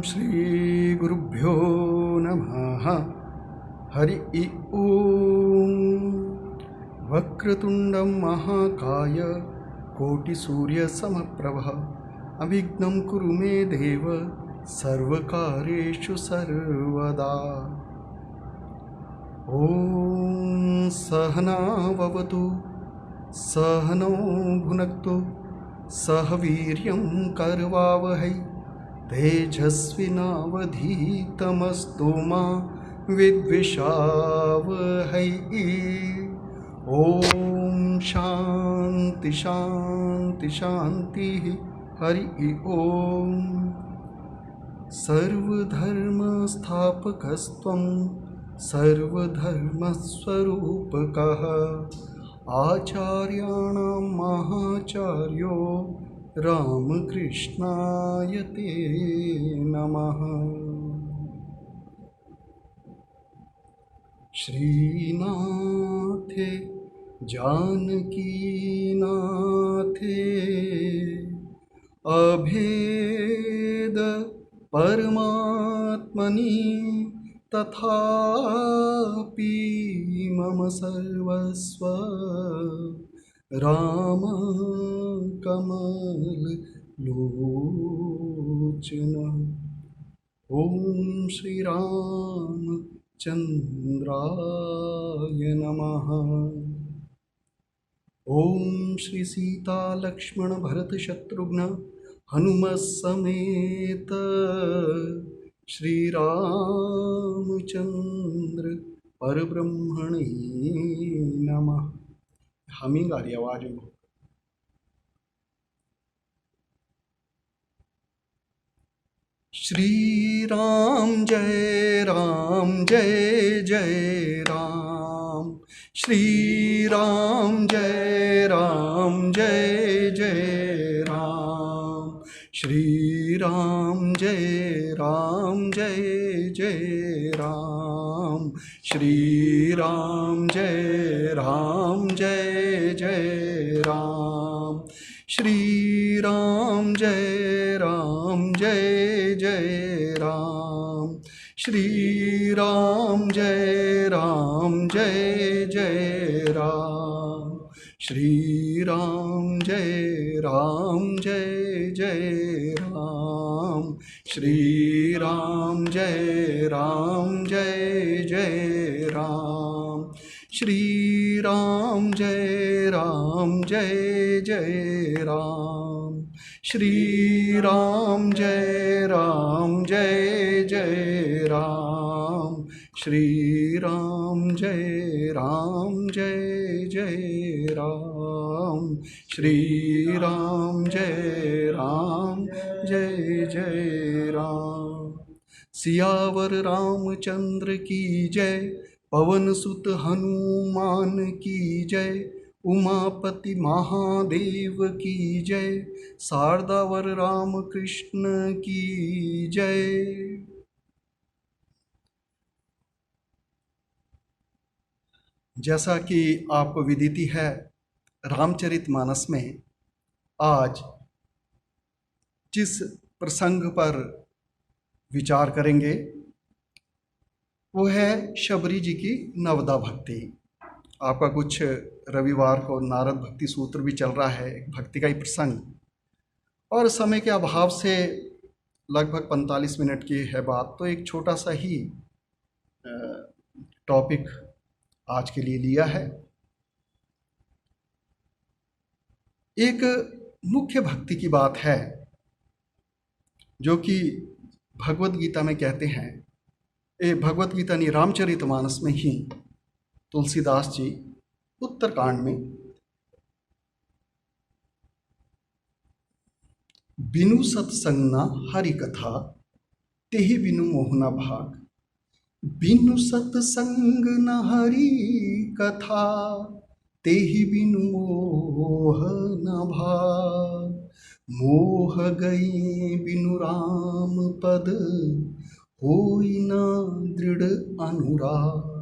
श्री गुरुभ्यो नमः। हरि ओम। वक्रतुंडं महाकाय कोटिसूर्यसमप्रभ अविघ्नं कुरु मे देव सर्वकार्येषु सर्वदा। ॐ सहना भवतु सहनौ भुनक्तु सह वीर्यं करवावहै तेजस्विनावधीतमस्तु मा विद्विषावहै। ॐ शान्ति शान्ति शान्तिः। हरि ओम। सर्वधर्मस्थापकस्त्वं सर्वधर्मस्वरूपकः आचार्याणां महाचार्यो रामकृष्णाय ते नमः। श्रीनाथे जानकीनाथे अभेद परमात्मनि तथापि मम सर्वस्व राम कमल लोचन। ओम श्री राम चंद्राय नमः। ओम श्री सीता लक्ष्मण भरत शत्रुघ्न हनुमत समेत श्री रामचंद्र परब्रह्मणे नमः। हमिंग आ रही आवाज में। श्री राम जय जय राम। श्री राम जय जय राम। श्री राम जय जय राम। श्री राम जय जय राम। श्री राम जय जय राम। श्री राम जय जय राम। श्री राम जय जय राम। श्री राम जय जय राम। श्री राम जय जय राम। श्री राम जय जय राम। श्री राम जय जय राम। श्री राम जय जय राम। सियावर रामचंद्र की जय। पवन सुत हनुमान की जय। उमापति महादेव की जय। शारदावर राम कृष्ण की जय। जैसा कि आपको विदित है, रामचरितमानस में आज जिस प्रसंग पर विचार करेंगे वो है शबरी जी की नवदा भक्ति। आपका कुछ रविवार को नारद भक्ति सूत्र भी चल रहा है, भक्ति का ही प्रसंग, और समय के अभाव से लगभग 45 मिनट की है बात, तो एक छोटा सा ही टॉपिक आज के लिए लिया है। एक मुख्य भक्ति की बात है जो कि भगवत गीता में कहते हैं, भगवत गीता नहीं, रामचरितमानस में ही तुलसीदास जी उत्तरकांड में बिनु सत्संग न हरि कथा तेहि बिनु मोह न भाग। बिनु सत्संग न हरि कथा तेहि बिनु मोह न भाग। मोह गई बिनु राम पद होई न दृढ़ अनुराग।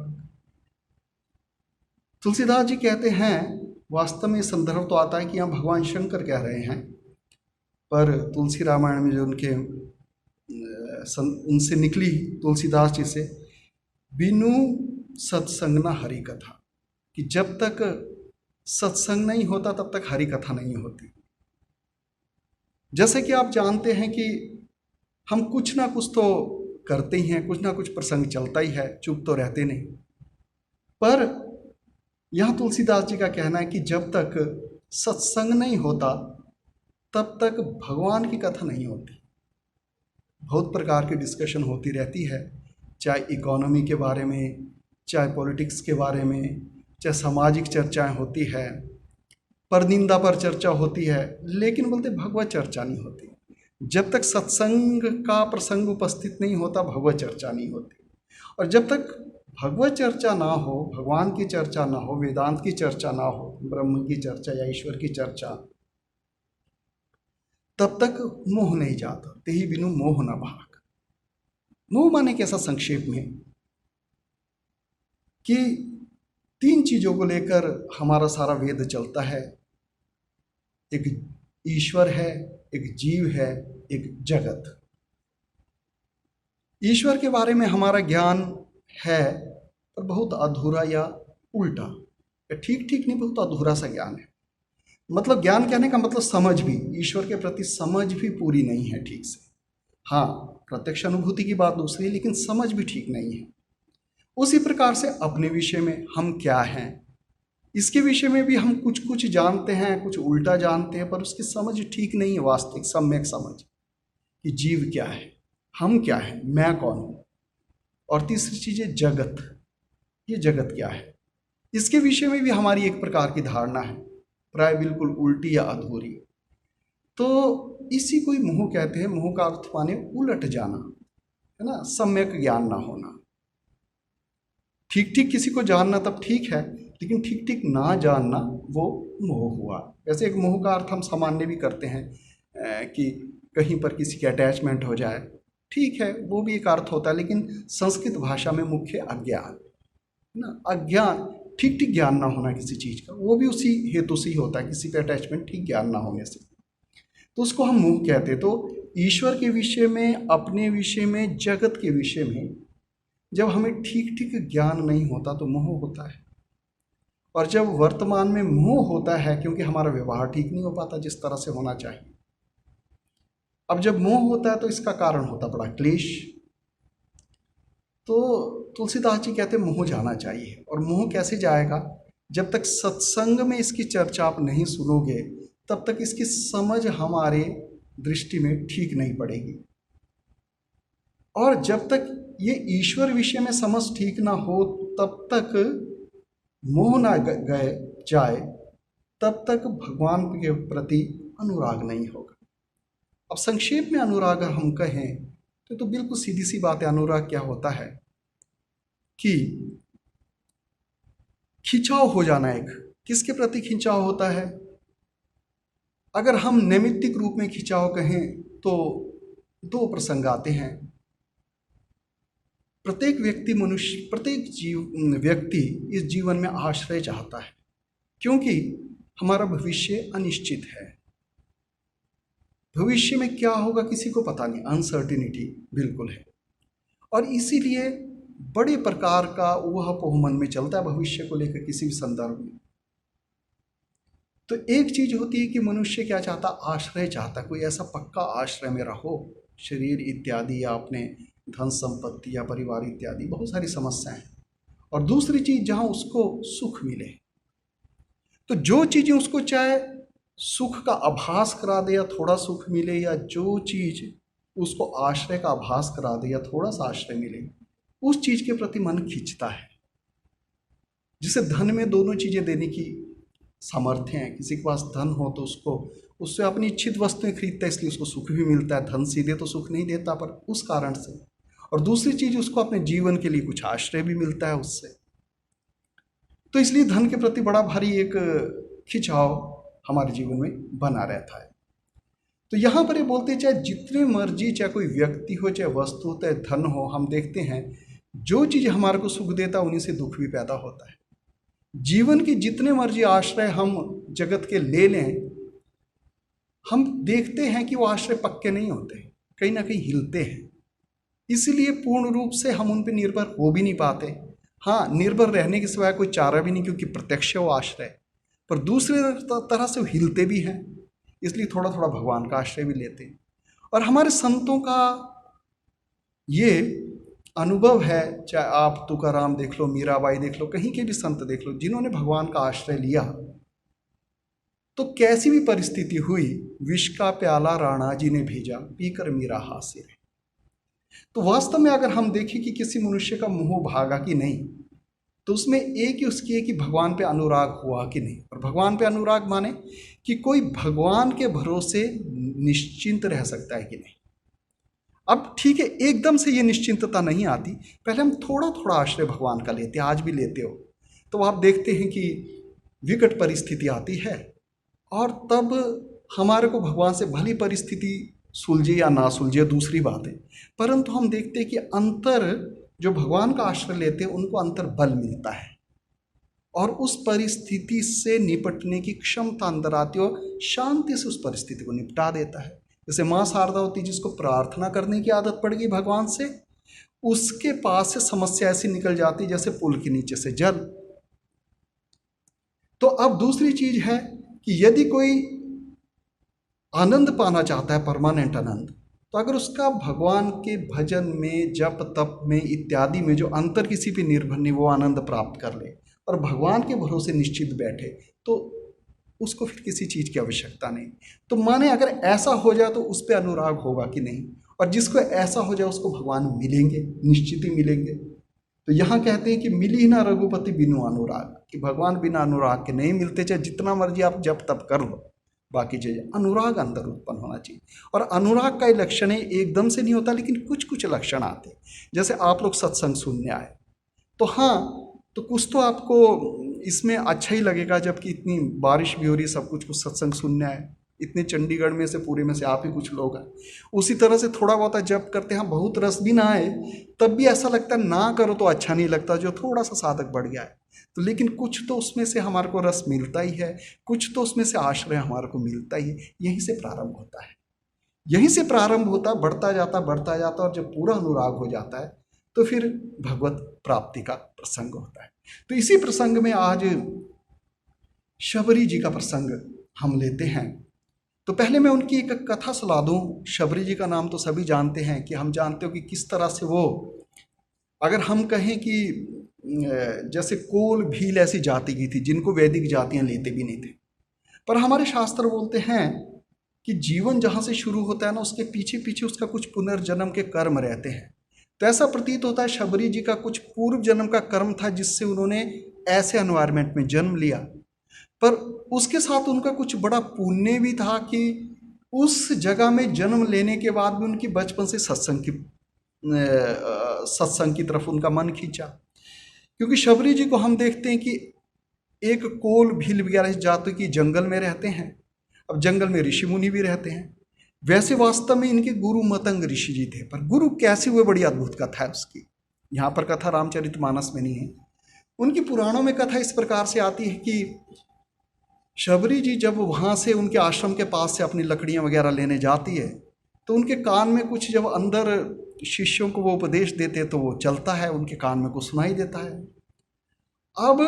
तुलसीदास जी कहते हैं, वास्तव में संदर्भ तो आता है कि यहाँ भगवान शंकर कह रहे हैं, पर तुलसी रामायण में जो उनके उनसे निकली तुलसीदास जी से, बिनु सत्संग न हरि कथा, कि जब तक सत्संग नहीं होता तब तक हरि कथा नहीं होती। जैसे कि आप जानते हैं कि हम कुछ ना कुछ तो करते ही हैं, कुछ ना कुछ प्रसंग चलता ही है, चुप तो रहते नहीं। पर यहाँ तुलसीदास जी का कहना है कि जब तक सत्संग नहीं होता तब तक भगवान की कथा नहीं होती। बहुत प्रकार की डिस्कशन होती रहती है, चाहे इकोनॉमी के बारे में, चाहे पॉलिटिक्स के बारे में, चाहे सामाजिक चर्चाएं होती है, परनिंदा पर चर्चा होती है, लेकिन बोलते भगवत चर्चा नहीं होती। जब तक सत्संग का प्रसंग उपस्थित नहीं होता भगवत चर्चा नहीं होती। और जब तक भगवत चर्चा ना हो, भगवान की चर्चा ना हो, वेदांत की चर्चा ना हो, ब्रह्म की चर्चा या ईश्वर की चर्चा, तब तक मोह नहीं जाता। तेहि बिनु मोह न भाग। मोह माने कैसा, संक्षेप में, कि 3 चीजों को लेकर हमारा सारा वेद चलता है। एक ईश्वर है, एक जीव है, एक जगत। ईश्वर के बारे में हमारा ज्ञान है, पर बहुत अधूरा या उल्टा, ठीक ठीक नहीं, बहुत अधूरा सा ज्ञान है। मतलब ज्ञान कहने का मतलब समझ भी, ईश्वर के प्रति समझ भी पूरी नहीं है ठीक से। हाँ, प्रत्यक्ष अनुभूति की बात दूसरी है, लेकिन समझ भी ठीक नहीं है। उसी प्रकार से अपने विषय में हम क्या हैं, इसके विषय में भी हम कुछ कुछ जानते हैं, कुछ उल्टा जानते हैं, पर उसकी समझ ठीक नहीं है, वास्तविक सम्यक समझ, कि जीव क्या है, हम क्या है, मैं कौन हूँ। और तीसरी चीज है जगत, ये जगत क्या है, इसके विषय में भी हमारी एक प्रकार की धारणा है, प्राय बिल्कुल उल्टी या अधूरी। तो इसी को ही मोह कहते हैं। मोह का अर्थ माने उलट जाना, है ना, सम्यक ज्ञान ना होना। ठीक ठीक किसी को जानना तब ठीक है, लेकिन ठीक ठीक ना जानना वो मोह हुआ। वैसे एक मोह का अर्थ हम सामान्य भी करते हैं कि कहीं पर किसी की अटैचमेंट हो जाए, ठीक है, वो भी एक अर्थ होता है, लेकिन संस्कृत भाषा में मुख्य अज्ञान ना, अज्ञान, ठीक ठीक ज्ञान ना होना किसी चीज का, वो भी उसी हेतु से ही होता है, किसी का अटैचमेंट ठीक ज्ञान ना होने से, तो उसको हम मोह कहते हैं। तो ईश्वर के विषय में, अपने विषय में, जगत के विषय में जब हमें ठीक ठीक ज्ञान नहीं होता तो मोह होता है। और जब वर्तमान में मोह होता है क्योंकि हमारा व्यवहार ठीक नहीं हो पाता जिस तरह से होना चाहिए। अब जब मोह होता है तो इसका कारण होता बड़ा क्लेश। तो तुलसीदास जी कहते हैं मोह जाना चाहिए। और मोह कैसे जाएगा, जब तक सत्संग में इसकी चर्चा आप नहीं सुनोगे तब तक इसकी समझ हमारे दृष्टि में ठीक नहीं पड़ेगी। और जब तक ये ईश्वर विषय में समझ ठीक ना हो तब तक मोह ना गए जाए, तब तक भगवान के प्रति अनुराग नहीं होगा। अब संक्षेप में अनुराग हम कहें तो बिल्कुल सीधी सी बात है। अनुराग क्या होता है कि खिंचाव हो जाना। एक किसके प्रति खिंचाव होता है, अगर हम नैमित्तिक रूप में खिंचाव कहें तो 2 प्रसंग आते हैं। प्रत्येक व्यक्ति, मनुष्य, प्रत्येक व्यक्ति इस जीवन में आश्रय चाहता है, क्योंकि हमारा भविष्य अनिश्चित है। भविष्य में क्या होगा किसी को पता नहीं, अनसर्टिनिटी बिल्कुल है। और इसीलिए बड़े प्रकार का वह पोह मन में चलता है भविष्य को लेकर किसी भी संदर्भ में। तो एक चीज होती है कि मनुष्य क्या चाहता, आश्रय चाहता, कोई ऐसा पक्का आश्रय में रहो, शरीर इत्यादि या अपने धन संपत्ति या परिवार इत्यादि बहुत सारी समस्याएं। और दूसरी चीज जहां उसको सुख मिले। तो जो चीजें उसको चाहे सुख का आभास करा दे या थोड़ा सुख मिले, या जो चीज उसको आश्रय का आभास करा दे या थोड़ा सा आश्रय मिले, उस चीज के प्रति मन खींचता है। जिसे धन में दोनों चीजें देने की सामर्थ्य है। किसी के पास धन हो तो उसको उससे अपनी इच्छित वस्तुएं खरीदता है, इसलिए उसको सुख भी मिलता है। धन सीधे तो सुख नहीं देता, पर उस कारण से। और दूसरी चीज, उसको अपने जीवन के लिए कुछ आश्रय भी मिलता है उससे। तो इसलिए धन के प्रति बड़ा भारी एक खिंचाव हमारे जीवन में बना रहता है। तो यहाँ पर ये बोलते हैं, चाहे जितने मर्जी, चाहे कोई व्यक्ति हो, चाहे वस्तु हो, चाहे धन हो, हम देखते हैं जो चीज हमारे को सुख देता है उन्हीं से दुख भी पैदा होता है। जीवन के जितने मर्जी आश्रय हम जगत के ले लें, हम देखते हैं कि वो आश्रय पक्के नहीं होते, कहीं ना कहीं हिलते हैं। इसलिए पूर्ण रूप से हम उन पर निर्भर हो भी नहीं पाते। हाँ, निर्भर रहने के सिवाय कोई चारा भी नहीं, क्योंकि प्रत्यक्ष है वो आश्रय। पर दूसरे तरह से वो हिलते भी हैं, इसलिए थोड़ा थोड़ा भगवान का आश्रय भी लेते हैं। और हमारे संतों का ये अनुभव है, चाहे आप तुकाराम देख लो, मीराबाई देख लो, कहीं के भी संत देख लो, जिन्होंने भगवान का आश्रय लिया तो कैसी भी परिस्थिति हुई, विष का प्याला राणा जी ने भेजा, पीकर मीरा हासिर। तो वास्तव में अगर हम देखें कि किसी मनुष्य का मोह भागा कि नहीं, तो उसमें एक ही उसकी है कि भगवान पे अनुराग हुआ कि नहीं। और भगवान पे अनुराग माने कि कोई भगवान के भरोसे निश्चिंत रह सकता है कि नहीं। अब ठीक है, एकदम से ये निश्चिंतता नहीं आती, पहले हम थोड़ा थोड़ा आश्रय भगवान का लेते हैं, आज भी लेते हो। तो आप देखते हैं कि विकट परिस्थिति आती है और तब हमारे को भगवान से भली परिस्थिति सुलझे या ना सुलझे दूसरी बात है, परंतु हम देखते हैं कि अंतर जो भगवान का आश्रय लेते हैं उनको अंतर बल मिलता है और उस परिस्थिति से निपटने की क्षमता अंदर आती है और शांति से उस परिस्थिति को निपटा देता है। जैसे माँ शारदा होती, जिसको प्रार्थना करने की आदत पड़ गई भगवान से, उसके पास से समस्या ऐसी निकल जाती जैसे पुल के नीचे से जल। तो अब दूसरी चीज है कि यदि कोई आनंद पाना चाहता है, परमानेंट आनंद, तो अगर उसका भगवान के भजन में, जप तप में इत्यादि में जो अंतर किसी पे निर्भर नहीं, वो आनंद प्राप्त कर ले और भगवान के भरोसे निश्चित बैठे, तो उसको फिर किसी चीज़ की आवश्यकता नहीं। तो माने अगर ऐसा हो जाए तो उस पर अनुराग होगा कि नहीं, और जिसको ऐसा हो जाए उसको भगवान मिलेंगे, निश्चित ही मिलेंगे। तो यहाँ कहते हैं कि मिली ना रघुपति बिनु अनुराग, कि भगवान बिना अनुराग के नहीं मिलते, चाहे जितना मर्जी आप जप तप कर लो, बाकी चीजें, अनुराग अंदर उत्पन्न होना चाहिए। और अनुराग का ही लक्षण है, एकदम से नहीं होता, लेकिन कुछ कुछ लक्षण आते। जैसे आप लोग सत्संग सुनने आए तो हाँ, तो कुछ तो आपको इसमें अच्छा ही लगेगा, जबकि इतनी बारिश भी हो रही है, सब कुछ सत्संग सुनने आए, इतने चंडीगढ़ में से पूरे में से आप ही कुछ लोग हैं। उसी तरह से थोड़ा बहुत जब करते हैं, बहुत रस भी ना आए तब भी ऐसा लगता है ना करो तो अच्छा नहीं लगता, जो थोड़ा सा साधक बढ़ गया है तो। लेकिन कुछ तो उसमें से हमारे को रस मिलता ही है, कुछ तो उसमें से आश्रय हमारे को मिलता ही है। यहीं से प्रारंभ होता है, यहीं से प्रारंभ होता, बढ़ता जाता, और जब पूरा अनुराग हो जाता है तो फिर भगवत प्राप्ति का प्रसंग होता है। तो इसी प्रसंग में आज शबरी जी का प्रसंग हम लेते हैं। तो पहले मैं उनकी एक कथा सुना दूं। शबरी जी का नाम तो सभी जानते हैं, कि हम जानते हो कि किस तरह से वो, अगर हम कहें कि जैसे कोल भील ऐसी जाति की थी जिनको वैदिक जातियां लेते भी नहीं थे, पर हमारे शास्त्र बोलते हैं कि जीवन जहाँ से शुरू होता है ना, उसके पीछे पीछे उसका कुछ पुनर्जन्म के कर्म रहते हैं। तो ऐसा प्रतीत होता है शबरी जी का कुछ पूर्व जन्म का कर्म था, जिससे उन्होंने ऐसे एनवायरनमेंट में जन्म लिया। पर उसके साथ उनका कुछ बड़ा पुण्य भी था कि उस जगह में जन्म लेने के बाद भी उनकी बचपन से सत्संग की तरफ उनका मन खींचा। क्योंकि शबरी जी को हम देखते हैं कि एक कोल भील वगैरह जाति की जंगल में रहते हैं। अब जंगल में ऋषि मुनि भी रहते हैं। वैसे वास्तव में इनके गुरु मतंग ऋषि जी थे, पर गुरु कैसे हुए बड़ी अद्भुत कथा है उसकी। यहाँ पर कथा रामचरितमानस में नहीं है, उनकी पुराणों में कथा इस प्रकार से आती है कि शबरी जी जब वहाँ से उनके आश्रम के पास से अपनी लकड़ियाँ वगैरह लेने जाती है, तो उनके कान में कुछ, जब अंदर शिष्यों को वो उपदेश देते तो वो चलता है, उनके कान में कुछ सुनाई देता है। अब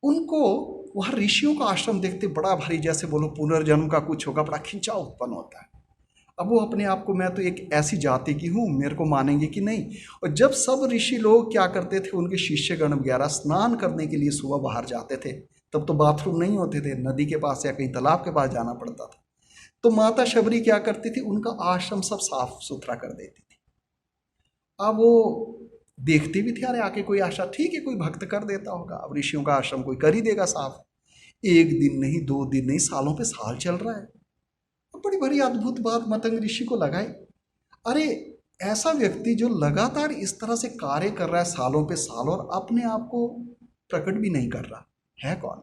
उनको वहाँ ऋषियों का आश्रम देखते बड़ा भारी, जैसे बोलो पुनर्जन्म का कुछ होगा, बड़ा खिंचाव उत्पन्न होता है। अब वो अपने आप को, मैं तो एक ऐसी जाति की हूँ, मेरे को मानेंगे कि नहीं। और जब सब ऋषि लोग क्या करते थे, उनके शिष्यगण वगैरह स्नान करने के लिए सुबह बाहर जाते थे, तब तो बाथरूम नहीं होते थे, नदी के पास या कहीं तालाब के पास जाना पड़ता था। तो माता शबरी क्या करती थी, उनका आश्रम सब साफ सुथरा कर देती थी। अब वो देखती भी थी, अरे आके कोई आशा, ठीक है कोई भक्त कर देता होगा, अब ऋषियों का आश्रम कोई कर ही देगा साफ। एक दिन नहीं, 2 दिन नहीं, सालों पे साल चल रहा है। अब बड़ी बड़ी अद्भुत बात मतंग ऋषि को लगाई, अरे ऐसा व्यक्ति जो लगातार इस तरह से कार्य कर रहा है सालों पे साल, और अपने आप को प्रकट भी नहीं कर रहा है कौन?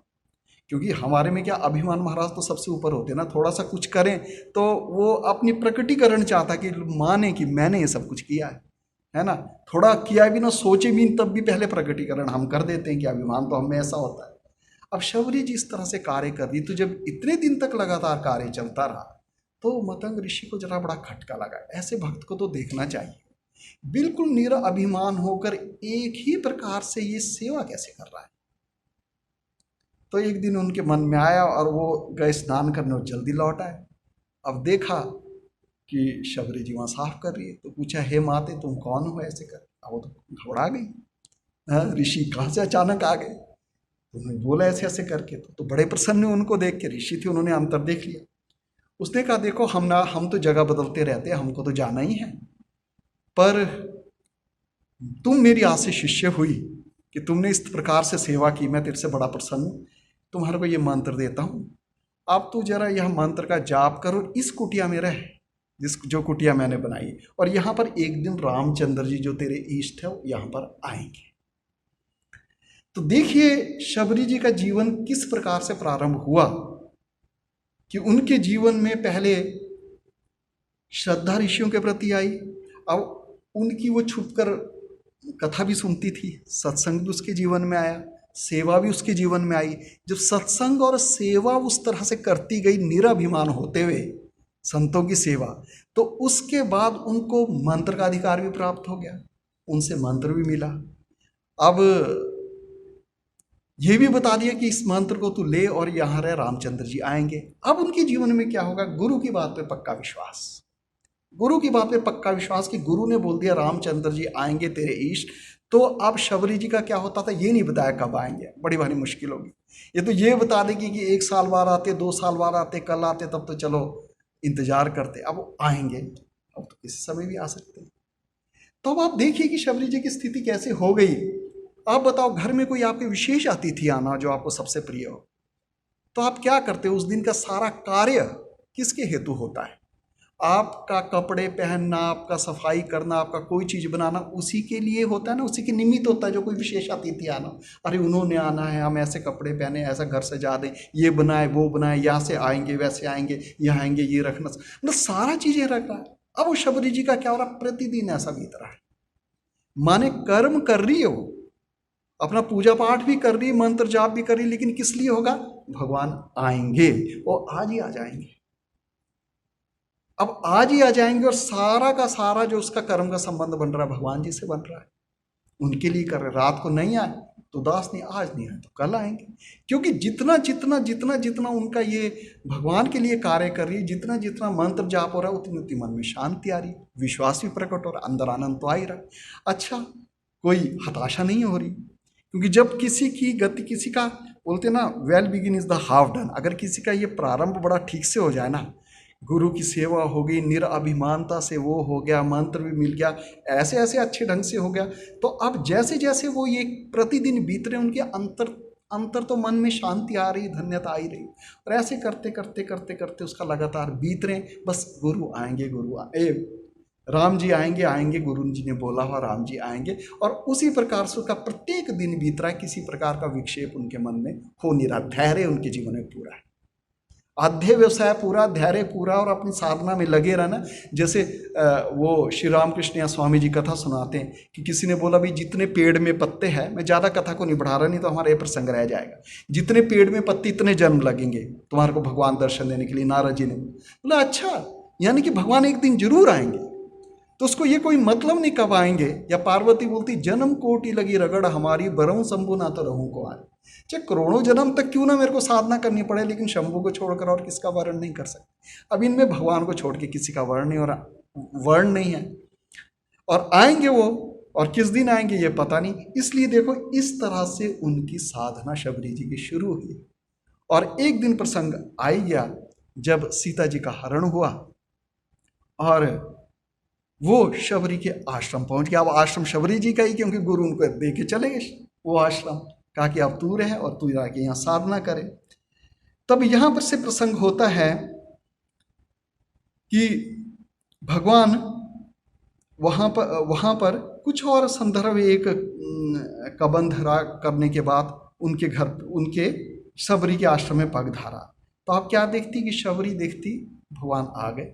क्योंकि हमारे में क्या, अभिमान महाराज तो सबसे ऊपर होते हैं ना, थोड़ा सा कुछ करें तो वो अपनी प्रकटीकरण चाहता कि माने कि मैंने ये सब कुछ किया है ना। थोड़ा किया भी ना, सोचे भी तब भी पहले प्रकटीकरण हम कर देते हैं कि अभिमान तो हमें ऐसा होता है। अब शबरी जी इस तरह से कार्य कर रही, तो जब इतने दिन तक लगातार कार्य चलता रहा, तो मतंग ऋषि को जरा बड़ा खटका लगा, ऐसे भक्त को तो देखना चाहिए, बिल्कुल निराभिमान होकर एक ही प्रकार से ये सेवा कैसे कर रहा है। तो एक दिन उनके मन में आया और वो गए स्नान करने और जल्दी लौट आए। अब देखा कि शबरी जी वहाँ साफ कर रही है, तो पूछा, हे माते तुम कौन हो ऐसे कर। अब वो तो घबरा गई, ऋषि कहाँ से अचानक आ गए। उन्होंने बोला ऐसे ऐसे करके, तो बड़े प्रसन्न उनको देख के, ऋषि थे उन्होंने अंतर देख लिया। उसने कहा, देखो हम तो जगह बदलते रहते हैं, हमको तो जाना ही है, पर तुम मेरी आज से शिष्य हुई कि तुमने इस प्रकार से सेवा की, मैं तेरे से बड़ा प्रसन्न हूँ। तुम्हारे को ये मंत्र देता हूँ, अब तू जरा यह मंत्र का जाप करो, इस कुटिया में रह, जो कुटिया मैंने बनाई, और यहाँ पर एक दिन रामचंद्र जी जो तेरे इष्ट है वो यहाँ पर आएंगे। तो देखिए शबरी जी का जीवन किस प्रकार से प्रारंभ हुआ कि उनके जीवन में पहले श्रद्धा ऋषियों के प्रति आई, अब उनकी वो छुपकर कथा भी सुनती थी, सत्संग भी उसके जीवन में आया, सेवा भी उसके जीवन में आई। जब सत्संग और सेवा उस तरह से करती गई निराभिमान होते हुए संतों की सेवा, तो उसके बाद उनको मंत्र का अधिकार भी प्राप्त हो गया, उनसे मंत्र भी मिला। अब ये भी बता दिया कि इस मंत्र को तू ले और यहाँ रह, रामचंद्र जी आएंगे। अब उनके जीवन में क्या होगा, गुरु की बात पे पक्का विश्वास, गुरु की बात पे पक्का विश्वास कि गुरु ने बोल दिया रामचंद्र जी आएंगे तेरे इष्ट। तो अब शबरी जी का क्या होता था, ये नहीं बताया कब आएंगे, बड़ी भारी मुश्किल होगी। ये तो ये बता देगी कि 1 साल बाद आते, 2 साल बाद आते, कल आते, तब तो चलो इंतजार करते, अब आएंगे, अब तो किसी समय भी आ सकते हैं। तो अब आप देखिए कि शबरी जी की स्थिति कैसे हो गई। आप बताओ, घर में कोई आपके विशेष अतिथि आना जो आपको सबसे प्रिय हो, तो आप क्या करते हो, उस दिन का सारा कार्य किसके हेतु होता है, आपका कपड़े पहनना, आपका सफाई करना, आपका कोई चीज़ बनाना उसी के लिए होता है ना, उसी के निमित्त होता है। जो कोई विशेष अतिथि आना, अरे उन्होंने आना है, हम ऐसे कपड़े पहने, ऐसा घर सजा दें, ये बनाए वो बनाए, यहाँ से आएंगे वैसे आएंगे, यहाँ आएंगे, ये रखना, मतलब सारा चीज़ें रख रहा है। अब वो शबरी जी का क्या हो रहा, प्रतिदिन ऐसा बीत रहा है, माने कर्म कर रही है वो, अपना पूजा पाठ भी कर रही, मंत्र जाप भी कर रही, लेकिन किस लिए होगा, भगवान आएंगे, वो आज ही आ जाएंगे, अब आज ही आ जाएंगे, और सारा का सारा जो उसका कर्म का संबंध बन रहा है भगवान जी से बन रहा है, उनके लिए कर रहे। रात को नहीं आए तो उदास नहीं, आज नहीं आए तो कल आएंगे, क्योंकि जितना जितना जितना जितना उनका ये भगवान के लिए कार्य कर रही है, जितना जितना मंत्र जाप हो रहा है, उतनी उतनी मन में शांति आ रही, विश्वास भी प्रकट हो रहा, अंदर आनंद तो आ ही रहा। अच्छा, कोई हताशा नहीं हो रही, क्योंकि जब किसी की गति, किसी का बोलते ना, well begin is the half done, अगर किसी का ये प्रारंभ बड़ा ठीक से हो जाए ना, गुरु की सेवा हो गई, निराभिमानता से वो हो गया, मंत्र भी मिल गया, ऐसे ऐसे अच्छे ढंग से हो गया, तो अब जैसे जैसे वो ये प्रतिदिन बीत रहे, उनके अंतर तो मन में शांति आ रही, धन्यता आ ही रही, और ऐसे करते करते करते करते उसका लगातार बीत रहे, बस गुरु आएंगे, राम जी आएंगे आएंगे, गुरु जी ने बोला हुआ राम जी आएंगे, और उसी प्रकार से उसका प्रत्येक दिन बीत रहा है, किसी प्रकार का विक्षेप उनके मन में हो नहीं रहा, धैर्य उनके जीवन में पूरा है, आध्य व्यवसाय पूरा, धैर्य पूरा, और अपनी साधना में लगे रहना। जैसे वो श्री रामकृष्ण या स्वामी जी कथा सुनाते हैं कि किसी ने बोला, भाई जितने पेड़ में पत्ते हैं, मैं ज़्यादा कथा को नहीं बढ़ा रहा, नहीं तो हमारा ये प्रसंग रह जाएगा, जितने पेड़ में पत्ते इतने जन्म लगेंगे तुम्हारे को भगवान दर्शन देने के लिए। नारद जी ने बोला, अच्छा, यानी कि भगवान एक दिन जरूर आएंगे, तो उसको ये कोई मतलब नहीं कब आएंगे। या पार्वती बोलती, जन्म कोटि लगी रगड़ हमारी, बरऊं शंभु ना तो रहूं को आए, चाहे करोड़ों जन्म तक क्यों ना मेरे को साधना करनी पड़े, लेकिन शंभु को छोड़कर और किसका वर्ण नहीं कर सकते। अब इनमें भगवान को छोड़ के किसी का वर्ण नहीं, और वर्ण नहीं है, और आएंगे वो, और किस दिन आएंगे ये पता नहीं। इसलिए देखो, इस तरह से उनकी साधना शबरी जी की शुरू हुई, और एक दिन प्रसंग आ गया जब सीता जी का हरण हुआ, और वो शबरी के आश्रम पहुंच गया। अब आश्रम शबरी जी का ही, क्योंकि गुरु उनको दे के चले गए वो आश्रम, कहा कि अब तू रहे और तू जाके यहाँ साधना करे। तब यहाँ पर से प्रसंग होता है कि भगवान वहाँ पर कुछ और संदर्भ, एक कबंध करने के बाद उनके घर, उनके शबरी के आश्रम में पग धारा। तो आप क्या देखती कि शबरी देखती भगवान आ गए,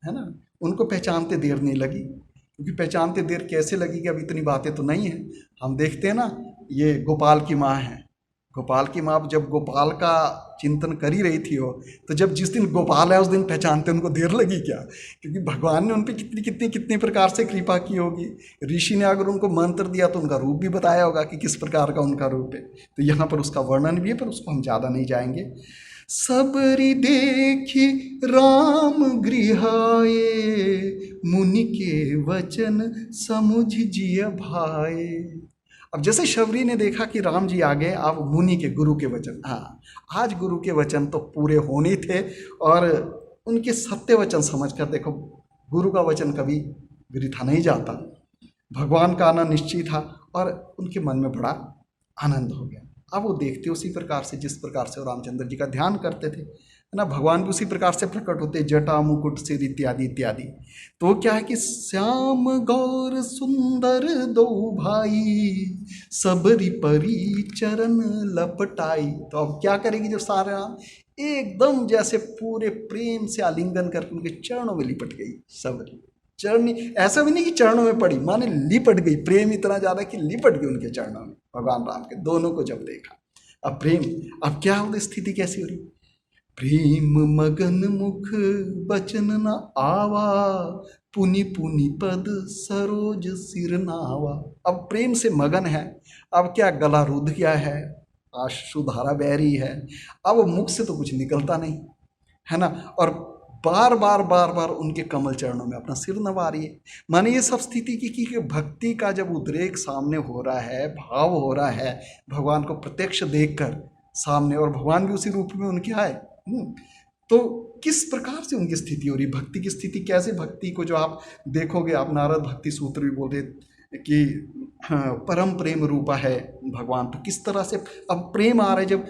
है ना, उनको पहचानते देर नहीं लगी, क्योंकि पहचानते देर कैसे लगी कि अब इतनी बातें तो नहीं है। हम देखते हैं ना, ये गोपाल की माँ है, गोपाल की माँ जब गोपाल का चिंतन कर ही रही थी हो, तो जब जिस दिन गोपाल है उस दिन पहचानते उनको देर लगी क्या? क्योंकि भगवान ने उन पर कितनी कितनी कितनी प्रकार से कृपा की होगी। ऋषि ने अगर उनको मंत्र दिया तो उनका रूप भी बताया होगा कि किस प्रकार का उनका रूप है। तो यहाँ पर उसका वर्णन भी है, पर उसको हम ज़्यादा नहीं जाएंगे। सबरी देखी राम गृहाए, मुनि के वचन समुझ जिय भाए। अब जैसे शबरी ने देखा कि राम जी आ गए, अब मुनि के गुरु के वचन, हाँ आज गुरु के वचन तो पूरे होने थे, और उनके सत्य वचन समझकर देखो, गुरु का वचन कभी वृथा नहीं जाता। भगवान का आना निश्चित था और उनके मन में बड़ा आनंद हो गया। अब वो देखते उसी प्रकार से जिस प्रकार से वो रामचंद्र जी का ध्यान करते थे, है ना। भगवान भी उसी प्रकार से प्रकट होते, जटा मुकुट सिर इत्यादि इत्यादि। तो क्या है कि श्याम गौर सुंदर दो भाई, सबरी परी चरण लपटाई। तो अब क्या करेगी जब सारे राम एकदम जैसे पूरे प्रेम से आलिंगन करके उनके चरणों में लिपट गई सबरी। चरण, ऐसा भी नहीं कि चरणों में पड़ी, माने लिपट गई। प्रेम इतना ज्यादा कि लिपट गई उनके चरणों में, भगवान राम के दोनों को जब देखा। अब प्रेम, अब क्या हो, स्थिति कैसी हो रही? प्रेम मगन मुख बचन न आवा, पुनि पुनि पद सरोज सिर नावा। अब प्रेम से मगन है, अब क्या गला रुध गया है, आशुधारा बह रही है, अब मुख से तो कुछ निकलता नहीं, है ना। और बार बार बार बार उनके कमल चरणों में अपना सिर नवा रही है। माने ये सब स्थिति की भक्ति का जब उद्रेक सामने हो रहा है, भाव हो रहा है, भगवान को प्रत्यक्ष देखकर सामने, और भगवान भी उसी रूप में उनके आए। तो किस प्रकार से उनकी स्थिति हो रही, भक्ति की स्थिति कैसे, भक्ति को जो आप देखोगे, आप नारद भक्ति सूत्र भी बोलते कि हाँ, परम प्रेम रूपा है भगवान। तो किस तरह से अब प्रेम आ रहा है, जब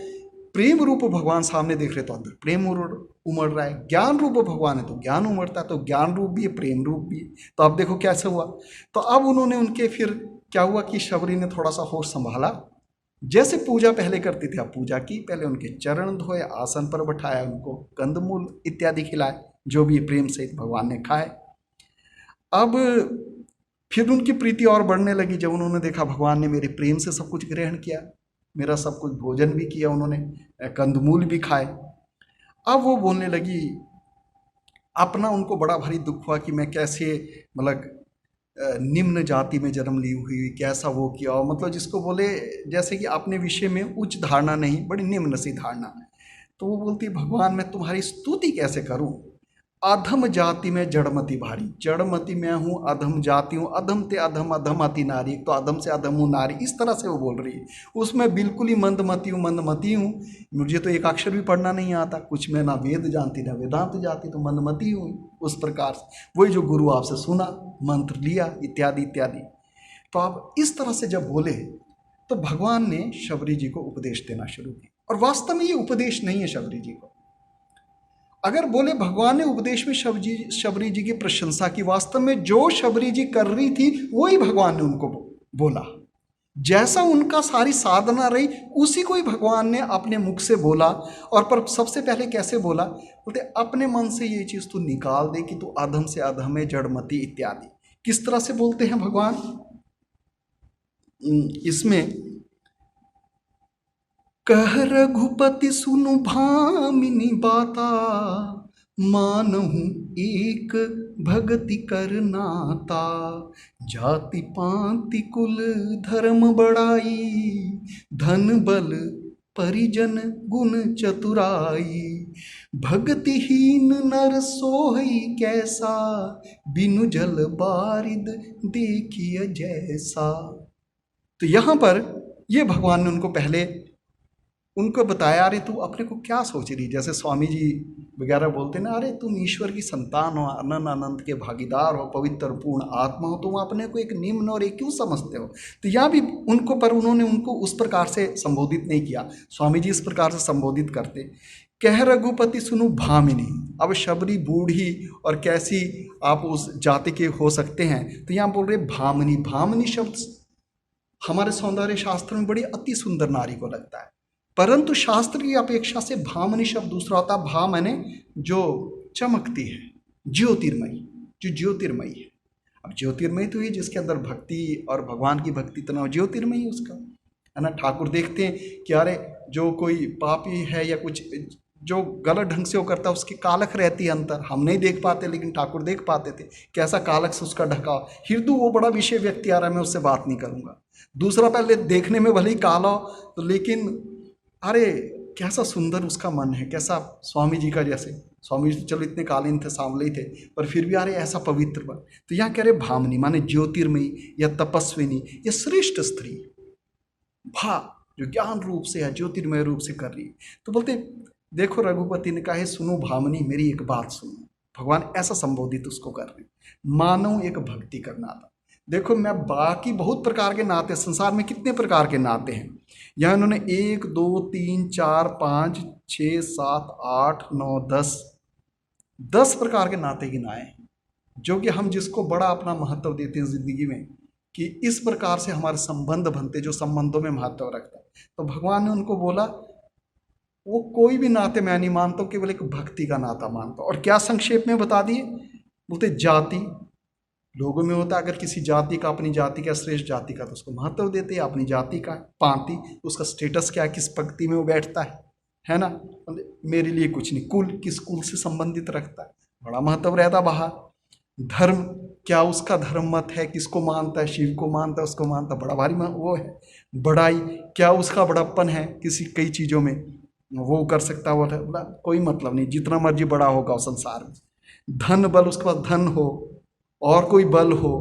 प्रेम रूप भगवान सामने देख रहे तो अंदर प्रेम उमड़ रहा है। ज्ञान रूप भगवान है तो ज्ञान उमड़ता है, तो ज्ञान रूप भी है, प्रेम रूप भी है। तो आप देखो कैसे हुआ। तो अब उन्होंने उनके फिर क्या हुआ कि शबरी ने थोड़ा सा होश संभाला, जैसे पूजा पहले करती थी, अब पूजा की, पहले उनके चरण धोए, आसन पर बैठाया, उनको कंदमूल इत्यादि खिलाए, जो भी प्रेम से भगवान ने खाए। अब फिर उनकी प्रीति और बढ़ने लगी जब उन्होंने देखा भगवान ने मेरे प्रेम से सब कुछ ग्रहण किया, मेरा सब कुछ भोजन भी किया, उन्होंने कंदमूल भी खाए। अब वो बोलने लगी, अपना उनको बड़ा भारी दुख हुआ कि मैं कैसे, मतलब निम्न जाति में जन्म ली हुई, कैसा वो किया, और मतलब जिसको बोले जैसे कि अपने विषय में उच्च धारणा नहीं, बड़ी निम्न सी धारणा। तो वो बोलती, भगवान मैं तुम्हारी स्तुति कैसे करूं, अधम जाति में जड़मती भारी। जड़मती मैं हूँ, अधम जाति हूँ, अधम ते अधम, अधम अति नारी, तो अधम से अधम हूँ नारी, इस तरह से वो बोल रही है। उसमें बिल्कुल ही मंदमती हूँ, मंदमती हूँ, मुझे तो एक अक्षर भी पढ़ना नहीं आता, कुछ मैं ना वेद जानती ना वेदांत जानती, तो मंदमती हूँ। उस प्रकार से वही जो गुरु आपसे सुना, मंत्र लिया, इत्यादि इत्यादि। तो आप इस तरह से जब बोले तो भगवान ने शबरी जी को उपदेश देना शुरू किया। और वास्तव में ये उपदेश नहीं है शबरी जी को, अगर बोले भगवान ने उपदेश में शबरी जी की प्रशंसा की, वास्तव में जो शबरी जी कर रही थी वही भगवान ने उनको बोला। जैसा उनका सारी साधना रही उसी को ही भगवान ने अपने मुख से बोला। और पर सबसे पहले कैसे बोला, बोलते अपने मन से ये चीज तू निकाल दे कि तू अधम से अधम है, जड़मती इत्यादि। किस तरह से बोलते हैं भगवान इसमें, कह रघुपति सुनु भामिनी बाता, मानहु एक भगति कर नाता, जाति पाति कुल धर्म बड़ाई, धन बल परिजन गुण चतुराई, भक्तिहीन नर सोहई कैसा, बिनु जल बारिद देखिए जैसा। तो यहाँ पर ये भगवान ने उनको पहले उनको बताया, अरे तू अपने को क्या सोच रही, जैसे स्वामी जी वगैरह बोलते ना, अरे तुम ईश्वर की संतान हो, अनंत आनंद के भागीदार हो, पवित्र पूर्ण आत्मा हो, तुम अपने को एक निम्न और एक क्यों समझते हो। तो यहाँ भी उनको, पर उन्होंने उनको उस प्रकार से संबोधित नहीं किया। स्वामी जी इस प्रकार से संबोधित करते, कह रघुपति सुनु भामिनी। अब शबरी बूढ़ी और कैसी आप उस जाति के हो सकते हैं, तो यहाँ बोल रहे भामिनी। भामिनी शब्द हमारे सौंदर्य शास्त्र में बड़ी अति सुंदर नारी को लगता है, परंतु शास्त्र की अपेक्षा से भामिनी शब्द दूसरा होता है। भा माने जो चमकती है, ज्योतिर्मयी, जो ज्योतिर्मयी है। अब ज्योतिर्मयी तो ये जिसके अंदर भक्ति और भगवान की भक्ति इतना ज्योतिर्मयी उसका, है ना। ठाकुर देखते हैं कि अरे जो कोई पापी है या कुछ जो गलत ढंग से वो करता है उसकी कालख रहती है अंतर, हम नहीं देख पाते लेकिन ठाकुर देख पाते थे कैसा कालख से उसका ढका। हिंदू वो बड़ा विषय व्यक्ति आ रहा है, मैं उससे बात नहीं करूंगा। दूसरा पहले देखने में भले ही काला हो तो लेकिन अरे कैसा सुंदर उसका मन है, कैसा स्वामी जी का, जैसे स्वामी जी चलो इतने कालीन थे, सांवले ही थे, पर फिर भी अरे ऐसा पवित्र मन। तो यहाँ कह रहे भामनी माने ज्योतिर्मयी या तपस्विनी या श्रेष्ठ स्त्री, भा जो ज्ञान रूप से है, ज्योतिर्मय रूप से कर रही है। तो बोलते देखो रघुपति ने कहा सुनो भामनी मेरी एक बात सुनो, भगवान ऐसा संबोधित उसको कर रहे, मानव एक भक्ति करना था। देखो मैं बाकी बहुत प्रकार के नाते, संसार में कितने प्रकार के नाते हैं, यहाँ इन्होंने 1 2 3 4 5 6 7 8 9 10 प्रकार के नाते गिनाए हैं, जो कि हम जिसको बड़ा अपना महत्व देते हैं जिंदगी में, कि इस प्रकार से हमारे संबंध बनते, जो संबंधों में महत्व रखता है। तो भगवान ने उनको बोला वो कोई भी नाते मैं नहीं मानता, केवल एक भक्ति का नाता मानता। और क्या संक्षेप में बता दिए, बोलते जाति लोगों में होता है, अगर किसी जाति का, अपनी जाति का, श्रेष्ठ जाति का, तो उसको महत्व देते हैं। अपनी जाति का पांति, उसका स्टेटस क्या है, किस पंक्ति में वो बैठता है ना। मेरे लिए कुछ नहीं, कुल किस कुल से संबंधित रखता है, बड़ा महत्व रहता। बाहर धर्म क्या उसका धर्म मत है, किसको मानता है, शिव को मानता है, उसको मानता, बड़ा भारी वो है। बड़ाई क्या उसका बड़प्पन है, किसी कई चीज़ों में वो कर सकता है, वो बोला कोई मतलब नहीं, जितना मर्जी बड़ा होगा उस संसार में। धन बल उसके पास धन हो और कोई बल हो,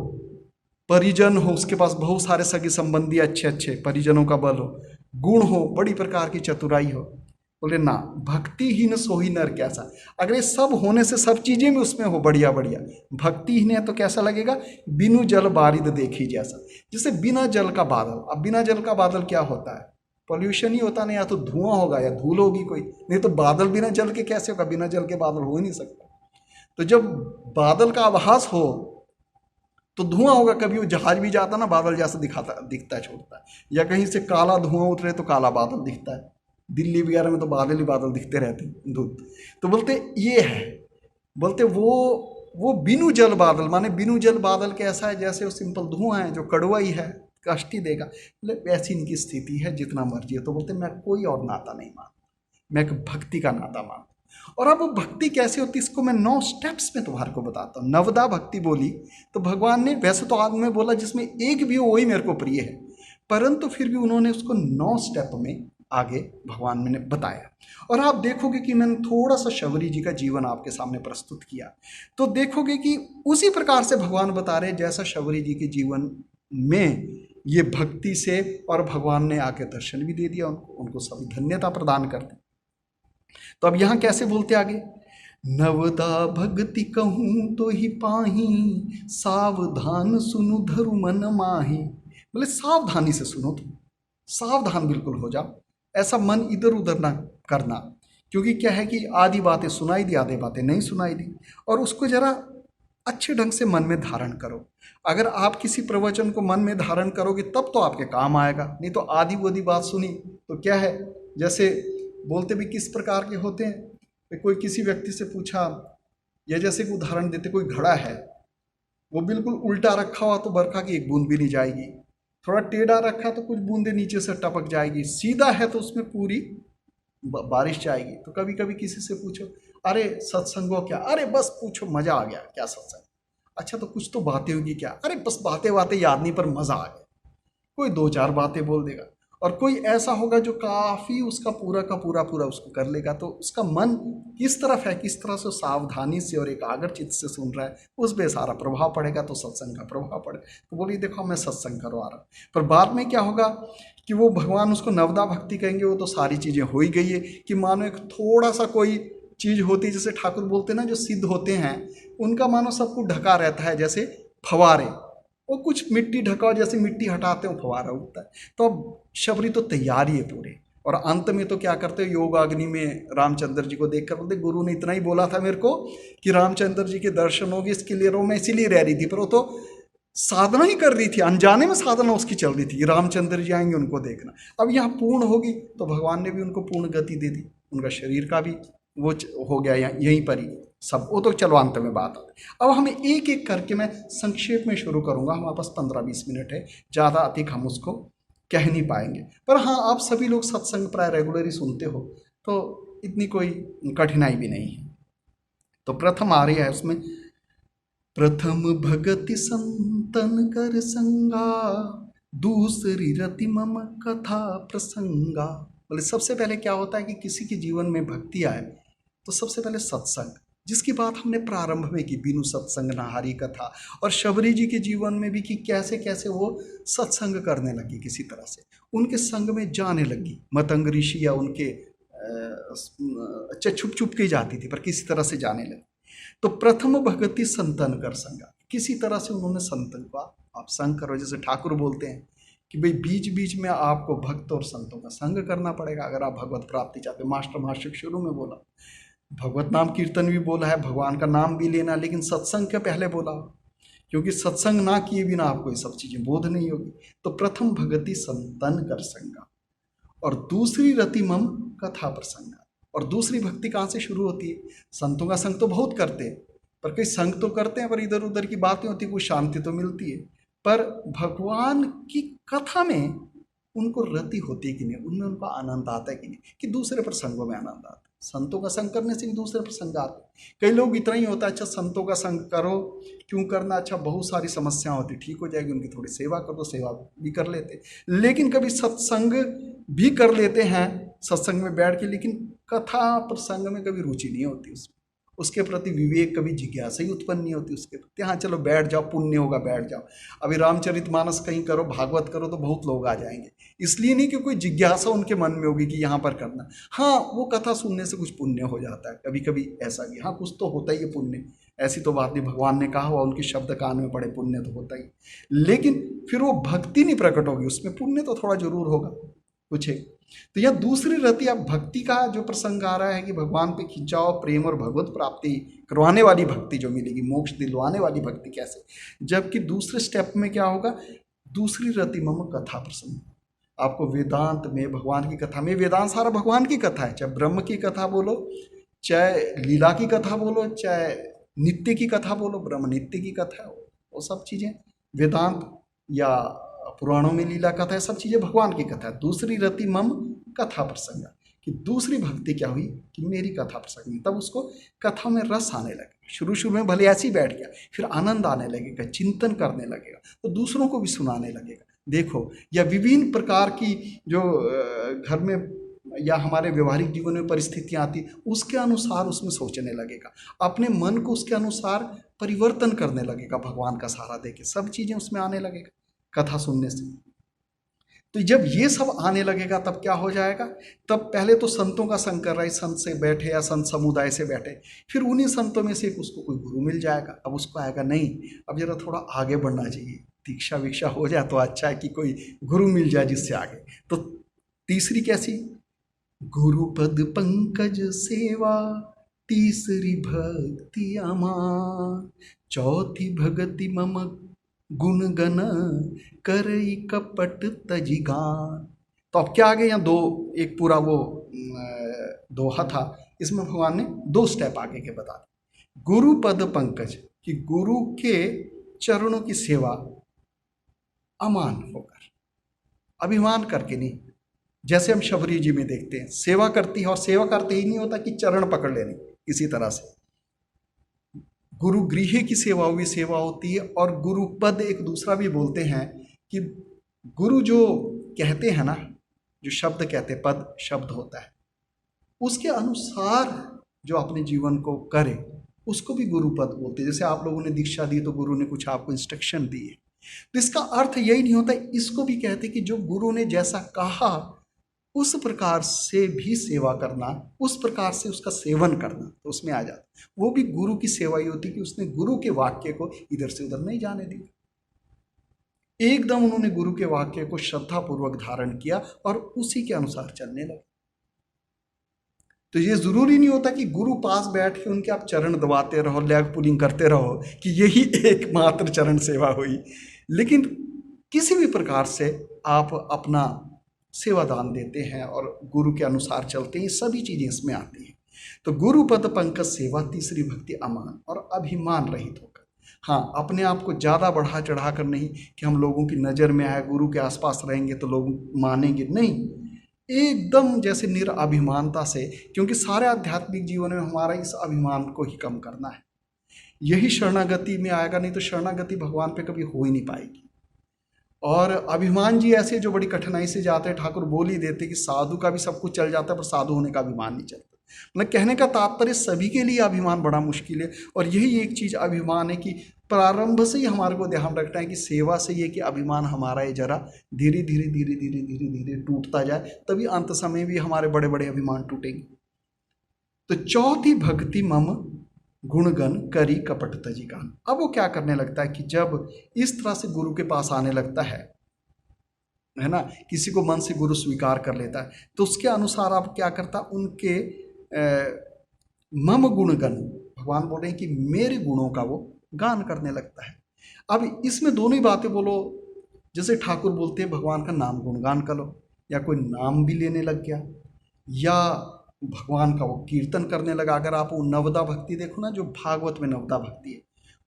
परिजन हो उसके पास बहुत सारे सगे संबंधी अच्छे अच्छे परिजनों का बल हो, गुण हो, बड़ी प्रकार की चतुराई हो। बोले ना भक्तिहीन सोही नर कैसा, अगर ये सब होने से सब चीजें भी उसमें हो बढ़िया बढ़िया, भक्तिहीन है तो कैसा लगेगा, बिनु जल बारिद देखी जैसा, जैसे बिना जल का बादल। अब बिना जल का बादल क्या होता है, पॉल्यूशन ही होता नहीं, या तो धुआं होगा या धूल होगी कोई, नहीं तो बादल बिना जल के कैसे होगा, बिना जल के बादल हो ही नहीं सकता। तो जब बादल का आभास हो तो धुआं होगा, कभी वो जहाज भी जाता ना बादल जैसा दिखता है, छोड़ता है, या कहीं से काला धुआं उतरे तो काला बादल दिखता है, दिल्ली वगैरह में तो बादल ही बादल दिखते रहते हैं धूप। तो बोलते ये है, बोलते वो बिनु जल बादल, माने बिनु जल बादल कैसा है, जैसे वो सिंपल धुआं है जो कड़वा ही है, कष्ट ही देगा, मतलब वैसी इनकी स्थिति है जितना मर्जी है। तो बोलते मैं कोई और नाता नहीं मानता, मैं एक भक्ति का नाता मानता। और अब वो भक्ति कैसे होती, इसको मैं 9 स्टेप्स में तुम्हारे को बताता हूँ। नवदा भक्ति बोली तो भगवान ने, वैसे तो आदमी में बोला जिसमें एक भी हो वही मेरे को प्रिय है, परंतु फिर भी उन्होंने उसको 9 स्टेप में आगे भगवान ने बताया। और आप देखोगे कि मैंने थोड़ा सा शबरी जी का जीवन आपके सामने प्रस्तुत किया, तो देखोगे कि उसी प्रकार से भगवान बता रहे जैसा शबरी जी के जीवन में ये भक्ति से, और भगवान ने आके दर्शन भी दे दिया उनको सभी धन्यता प्रदान कर दी। तो अब यहाँ कैसे बोलते आगे, नवदा भक्ति कहूँ तो ही पाही, सावधान सुनु धरु मन माही। बोले सावधानी से सुनो, तुम सावधान बिल्कुल हो जाओ, ऐसा मन इधर उधर ना करना, क्योंकि क्या है कि आधी बातें सुनाई दी, आधी बातें नहीं सुनाई दी, और उसको जरा अच्छे ढंग से मन में धारण करो। अगर आप किसी प्रवचन को मन में धारण करोगे तब तो आपके काम आएगा, नहीं तो आधी वोधी बात सुनी तो क्या है, जैसे बोलते भी किस प्रकार के होते हैं, कोई किसी व्यक्ति से पूछा, या जैसे कि उदाहरण देते, कोई घड़ा है वो बिल्कुल उल्टा रखा हुआ तो बरखा की एक बूंद भी नहीं जाएगी, थोड़ा टेढ़ा रखा तो कुछ बूंदे नीचे से टपक जाएगी, सीधा है तो उसमें पूरी बारिश जाएगी। तो कभी कभी किसी से पूछो अरे सत्संग हो क्या, अरे बस पूछो मजा आ गया, क्या सत्संग, अच्छा तो कुछ तो बातें होगी क्या, अरे बस बातें बातें याद नहीं पर मजा आ गया। कोई 2-4 बातें बोल देगा, और कोई ऐसा होगा जो काफ़ी उसका पूरा का पूरा उसको कर लेगा। तो उसका मन किस तरफ है, किस तरह से सावधानी से और एकाग्रचित्त से सुन रहा है, उस पर सारा प्रभाव पड़ेगा, तो सत्संग का प्रभाव पड़ेगा। तो बोलिए देखो मैं सत्संग करवा रहा हूँ, पर बाद में क्या होगा कि वो भगवान उसको नवदा भक्ति कहेंगे, वो तो सारी चीज़ें हो ही गई है। कि मानो एक थोड़ा सा कोई चीज़ होती है, जैसे ठाकुर बोलते हैं ना, जो सिद्ध होते हैं उनका मानो सब कुछ ढका रहता है, जैसे फवारे, वो कुछ मिट्टी ढका, जैसे मिट्टी हटाते हो फवारा उठता है। तो अब शबरी तो तैयार ही है पूरे, और अंत में तो क्या करते हो, योग अग्नि में रामचंद्र जी को देखकर बोलते गुरु ने इतना ही बोला था मेरे को कि रामचंद्र जी के दर्शन होगी, इसके लिए रो, मैं इसीलिए रह रही थी, पर वो तो साधना ही कर रही थी, अनजाने में साधना उसकी चल रही थी कि रामचंद्र जी आएंगे उनको देखना। अब यहाँ पूर्ण होगी तो भगवान ने भी उनको पूर्ण गति दे दी, उनका शरीर का भी वो हो गया यहीं पर ही सब, वो तो चलो अंत में बात आती। अब हमें एक एक करके मैं संक्षेप में शुरू करूंगा, हमारे पास 15-20 मिनट है, ज़्यादा अधिक हम उसको कह नहीं पाएंगे। पर हाँ, आप सभी लोग सत्संग प्राय रेगुलरली सुनते हो, तो इतनी कोई कठिनाई भी नहीं है। तो प्रथम आ रही है उसमें, प्रथम भगति संतन कर संगा, दूसरी रति मम कथा प्रसंगा। बोले सबसे पहले क्या होता है कि किसी के जीवन में भक्ति आए तो सबसे पहले सत्संग, जिसकी बात हमने प्रारंभ में की, बिनु सत्संग न हारी कथा। और शबरी जी के जीवन में भी कि कैसे कैसे वो सत्संग करने लगी, किसी तरह से उनके संग में जाने लगी। मतंग ऋषि या उनके छुप छुप के जाती थी, पर किसी तरह से जाने लगी। तो प्रथम भगति संतन कर संगा, किसी तरह से उन्होंने संतन का आप संग करो। जैसे ठाकुर बोलते हैं कि भाई बीच बीच में आपको भक्त और संतों का संग करना पड़ेगा अगर आप भगवत प्राप्ति चाहते हो। मास्टर मास्टर शुरू में बोला, भगवत नाम कीर्तन भी बोला है, भगवान का नाम भी लेना, लेकिन सत्संग के पहले बोला, क्योंकि सत्संग ना किए बिना आपको ये सब चीजें बोध नहीं होगी। तो प्रथम भगति संतन कर संगा, और दूसरी रति मम कथा प्रसंगा। और दूसरी भक्ति कहाँ से शुरू होती है? संतों का संग तो बहुत करते हैं, पर कई संग तो करते हैं पर इधर उधर की बातें होती, कोई शांति तो मिलती है, पर भगवान की कथा में उनको रति होती है कि नहीं, उनमें उनको आनंद आता है कि नहीं, कि दूसरे प्रसंगों में आनंद आता है। संतों का संग करने से भी दूसरे प्रसंग आते हैं। कई लोग इतना ही होता है, अच्छा संतों का संग करो, क्यों करना, अच्छा बहुत सारी समस्या होती, ठीक हो जाएगी, उनकी थोड़ी सेवा कर दो, सेवा भी कर लेते। लेकिन कभी सत्संग भी कर लेते हैं, सत्संग में बैठ के, लेकिन कथा प्रसंग में कभी रुचि नहीं होती, उसके प्रति विवेक, कभी जिज्ञासा ही उत्पन्न नहीं होती उसके प्रति। हाँ चलो बैठ जाओ, पुण्य होगा, बैठ जाओ। अभी रामचरितमानस कहीं करो, भागवत करो तो बहुत लोग आ जाएंगे, इसलिए नहीं कि कोई जिज्ञासा उनके मन में होगी कि यहाँ पर करना। हाँ, वो कथा सुनने से कुछ पुण्य हो जाता है, कभी कभी ऐसा भी, हाँ कुछ तो होता ही है पुण्य, ऐसी तो बात नहीं, भगवान ने कहा हुआ, उनके शब्द कान में पड़े, पुण्य तो होता ही। लेकिन फिर वो भक्ति नहीं प्रकट होगी, उसमें पुण्य तो थोड़ा जरूर होगा कुछ है। तो यह दूसरी रति, अब भक्ति का जो प्रसंग आ रहा है कि भगवान पे खिंचाव, प्रेम और भगवत प्राप्ति करवाने वाली भक्ति जो मिलेगी, मोक्ष दिलवाने वाली भक्ति कैसे। जबकि दूसरे स्टेप में क्या होगा, दूसरी रति मम कथा प्रसंग, आपको वेदांत में, भगवान की कथा में, वेदांत सारा भगवान की कथा है, चाहे ब्रह्म की कथा बोलो, चाहे लीला की कथा बोलो, चाहे नित्य की कथा बोलो, ब्रह्म नित्य की कथा है, वो सब चीजें वेदांत या पुराणों में लीला कथा है, सब चीजें भगवान की कथा है। दूसरी रति मम कथा प्रसंग, कि दूसरी भक्ति क्या हुई कि मेरी कथा प्रसंग, तब उसको कथा में रस आने लगे। शुरू शुरू में भले ऐसे ही बैठ गया, फिर आनंद आने लगेगा, चिंतन करने लगेगा, तो दूसरों को भी सुनाने लगेगा। देखो, या विभिन्न प्रकार की जो घर में या हमारे व्यवहारिक जीवन में परिस्थितियां आती, उसके अनुसार उसमें सोचने लगेगा, अपने मन को उसके अनुसार परिवर्तन करने लगेगा, भगवान का सहारा देके सब चीजें उसमें आने लगेगा कथा सुनने से। तो जब ये सब आने लगेगा तब क्या हो जाएगा, तब पहले तो संतों का संग कर रहा है, संत से बैठे या संत समुदाय से बैठे, फिर उन्हीं संतों में से उसको कोई गुरु मिल जाएगा। अब उसको आएगा नहीं, अब जरा थोड़ा आगे बढ़ना चाहिए, दीक्षा वीक्षा हो जाए तो अच्छा है कि कोई गुरु मिल जाए जिससे आगे। तो तीसरी कैसी, गुरु पद पंकज सेवा, तीसरी भक्ति अमान, चौथी भगति मम गुण गण करई कपट तजिगान। तो अब क्या आ गए, यहाँ दो, एक पूरा वो दोहा था, इसमें भगवान ने दो स्टेप आगे के बता दिए। गुरु पद पंकज, कि गुरु के चरणों की सेवा अमान होकर, अभिमान करके नहीं, जैसे हम शबरी जी में देखते हैं सेवा करती है, और सेवा करते ही नहीं होता कि चरण पकड़ लेने किसी तरह से। गुरु गृह की सेवा भी सेवा होती है, और गुरु पद एक दूसरा भी बोलते हैं कि गुरु जो कहते हैं ना, जो शब्द कहते, पद शब्द होता है, उसके अनुसार जो अपने जीवन को करे उसको भी गुरु पद बोलते हैं। जैसे आप लोगों ने दीक्षा दी तो गुरु ने कुछ आपको इंस्ट्रक्शन दी है, तो इसका अर्थ यही नहीं होता, इसको भी कहते कि जो गुरु ने जैसा कहा उस प्रकार से भी सेवा करना, उस प्रकार से उसका सेवन करना, तो उसमें आ जाता। वो भी गुरु की सेवा ही होती कि उसने गुरु के वाक्य को इधर से उधर नहीं जाने दिया, एकदम उन्होंने गुरु के वाक्य को श्रद्धापूर्वक धारण किया और उसी के अनुसार चलने लगे। तो ये जरूरी नहीं होता कि गुरु पास बैठ के उनके आप चरण दबाते रहो, लेग पुलिंग करते रहो कि यही एकमात्र चरण सेवा हुई, लेकिन किसी भी प्रकार से आप अपना सेवादान देते हैं और गुरु के अनुसार चलते हैं, सभी चीजें इसमें आती हैं। तो गुरु पद पंकज सेवा, तीसरी भक्ति अमान और अभिमान रहित होकर। हाँ, अपने आप को ज़्यादा बढ़ा चढ़ा कर नहीं कि हम लोगों की नज़र में आए, गुरु के आसपास रहेंगे तो लोग मानेंगे, नहीं, एकदम जैसे निराभिमानता से, क्योंकि सारे आध्यात्मिक जीवन में हमारा इस अभिमान को ही कम करना है। यही शरणागति में आएगा, नहीं तो शरणागति भगवान पे कभी हो ही नहीं पाएगी। और अभिमान जी ऐसे जो बड़ी कठिनाई से जाते हैं, ठाकुर बोल ही देते कि साधु का भी सब कुछ चल जाता है पर साधु होने का अभिमान नहीं चलता। मतलब कहने का तात्पर्य सभी के लिए अभिमान बड़ा मुश्किल है। और यही एक चीज़ अभिमान है कि प्रारंभ से ही हमारे को ध्यान रखना है कि सेवा से ये कि अभिमान हमारा ये जरा धीरे धीरे धीरे धीरे धीरे धीरे टूटता जाए, तभी अंत समय भी हमारे बड़े बड़े अभिमान टूटेंगे। तो चौथी भक्ति मम गुणगन करी कपट तजी गान। अब वो क्या करने लगता है कि जब इस तरह से गुरु के पास आने लगता है ना, किसी को मन से गुरु स्वीकार कर लेता है, तो उसके अनुसार आप क्या करता, उनके मम गुणगन, भगवान बोल रहे हैं कि मेरे गुणों का वो गान करने लगता है। अब इसमें दोनों ही बातें बोलो, जैसे ठाकुर बोलते हैं भगवान का नाम गुणगान करो, या कोई नाम भी लेने लग गया, या भगवान का वो कीर्तन करने लगा। अगर आप वो नवदा भक्ति देखो ना, जो भागवत में नवदा भक्ति है,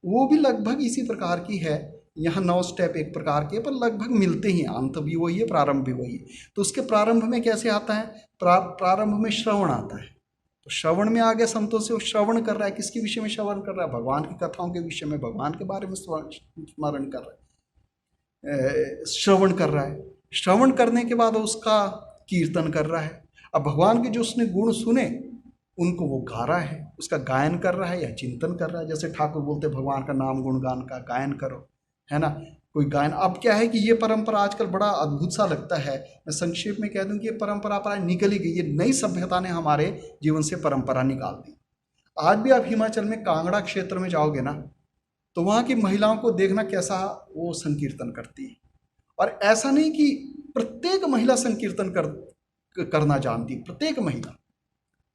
वो भी लगभग इसी प्रकार की है। यहाँ 9 स्टेप एक प्रकार के, पर लगभग मिलते ही, अंत भी वही है, प्रारंभ भी वही है। तो उसके प्रारंभ में कैसे आता है, प्रारंभ में श्रवण आता है। तो श्रवण में आ गया संतोष से, वो श्रवण कर रहा है, किसके विषय में श्रवण कर रहा है, भगवान की कथाओं के विषय में, भगवान के बारे में स्मरण कर रहा है, श्रवण कर रहा है। श्रवण करने के बाद उसका कीर्तन कर रहा है। अब भगवान के जो उसने गुण सुने उनको वो गा रहा है, उसका गायन कर रहा है या चिंतन कर रहा है। जैसे ठाकुर बोलते भगवान का नाम गुणगान का गायन करो, है ना, कोई गायन। अब क्या है कि ये परंपरा आजकल बड़ा अद्भुत सा लगता है। मैं संक्षेप में कह दूं कि ये परंपरा प्राय निकल ही गई। ये नई सभ्यता ने हमारे जीवन से परंपरा निकाल दी। आज भी आप हिमाचल में कांगड़ा क्षेत्र में जाओगे ना, तो वहाँ की महिलाओं को देखना कैसा वो संकीर्तन करती है। और ऐसा नहीं कि प्रत्येक महिला संकीर्तन करना जानती, प्रत्येक महिला।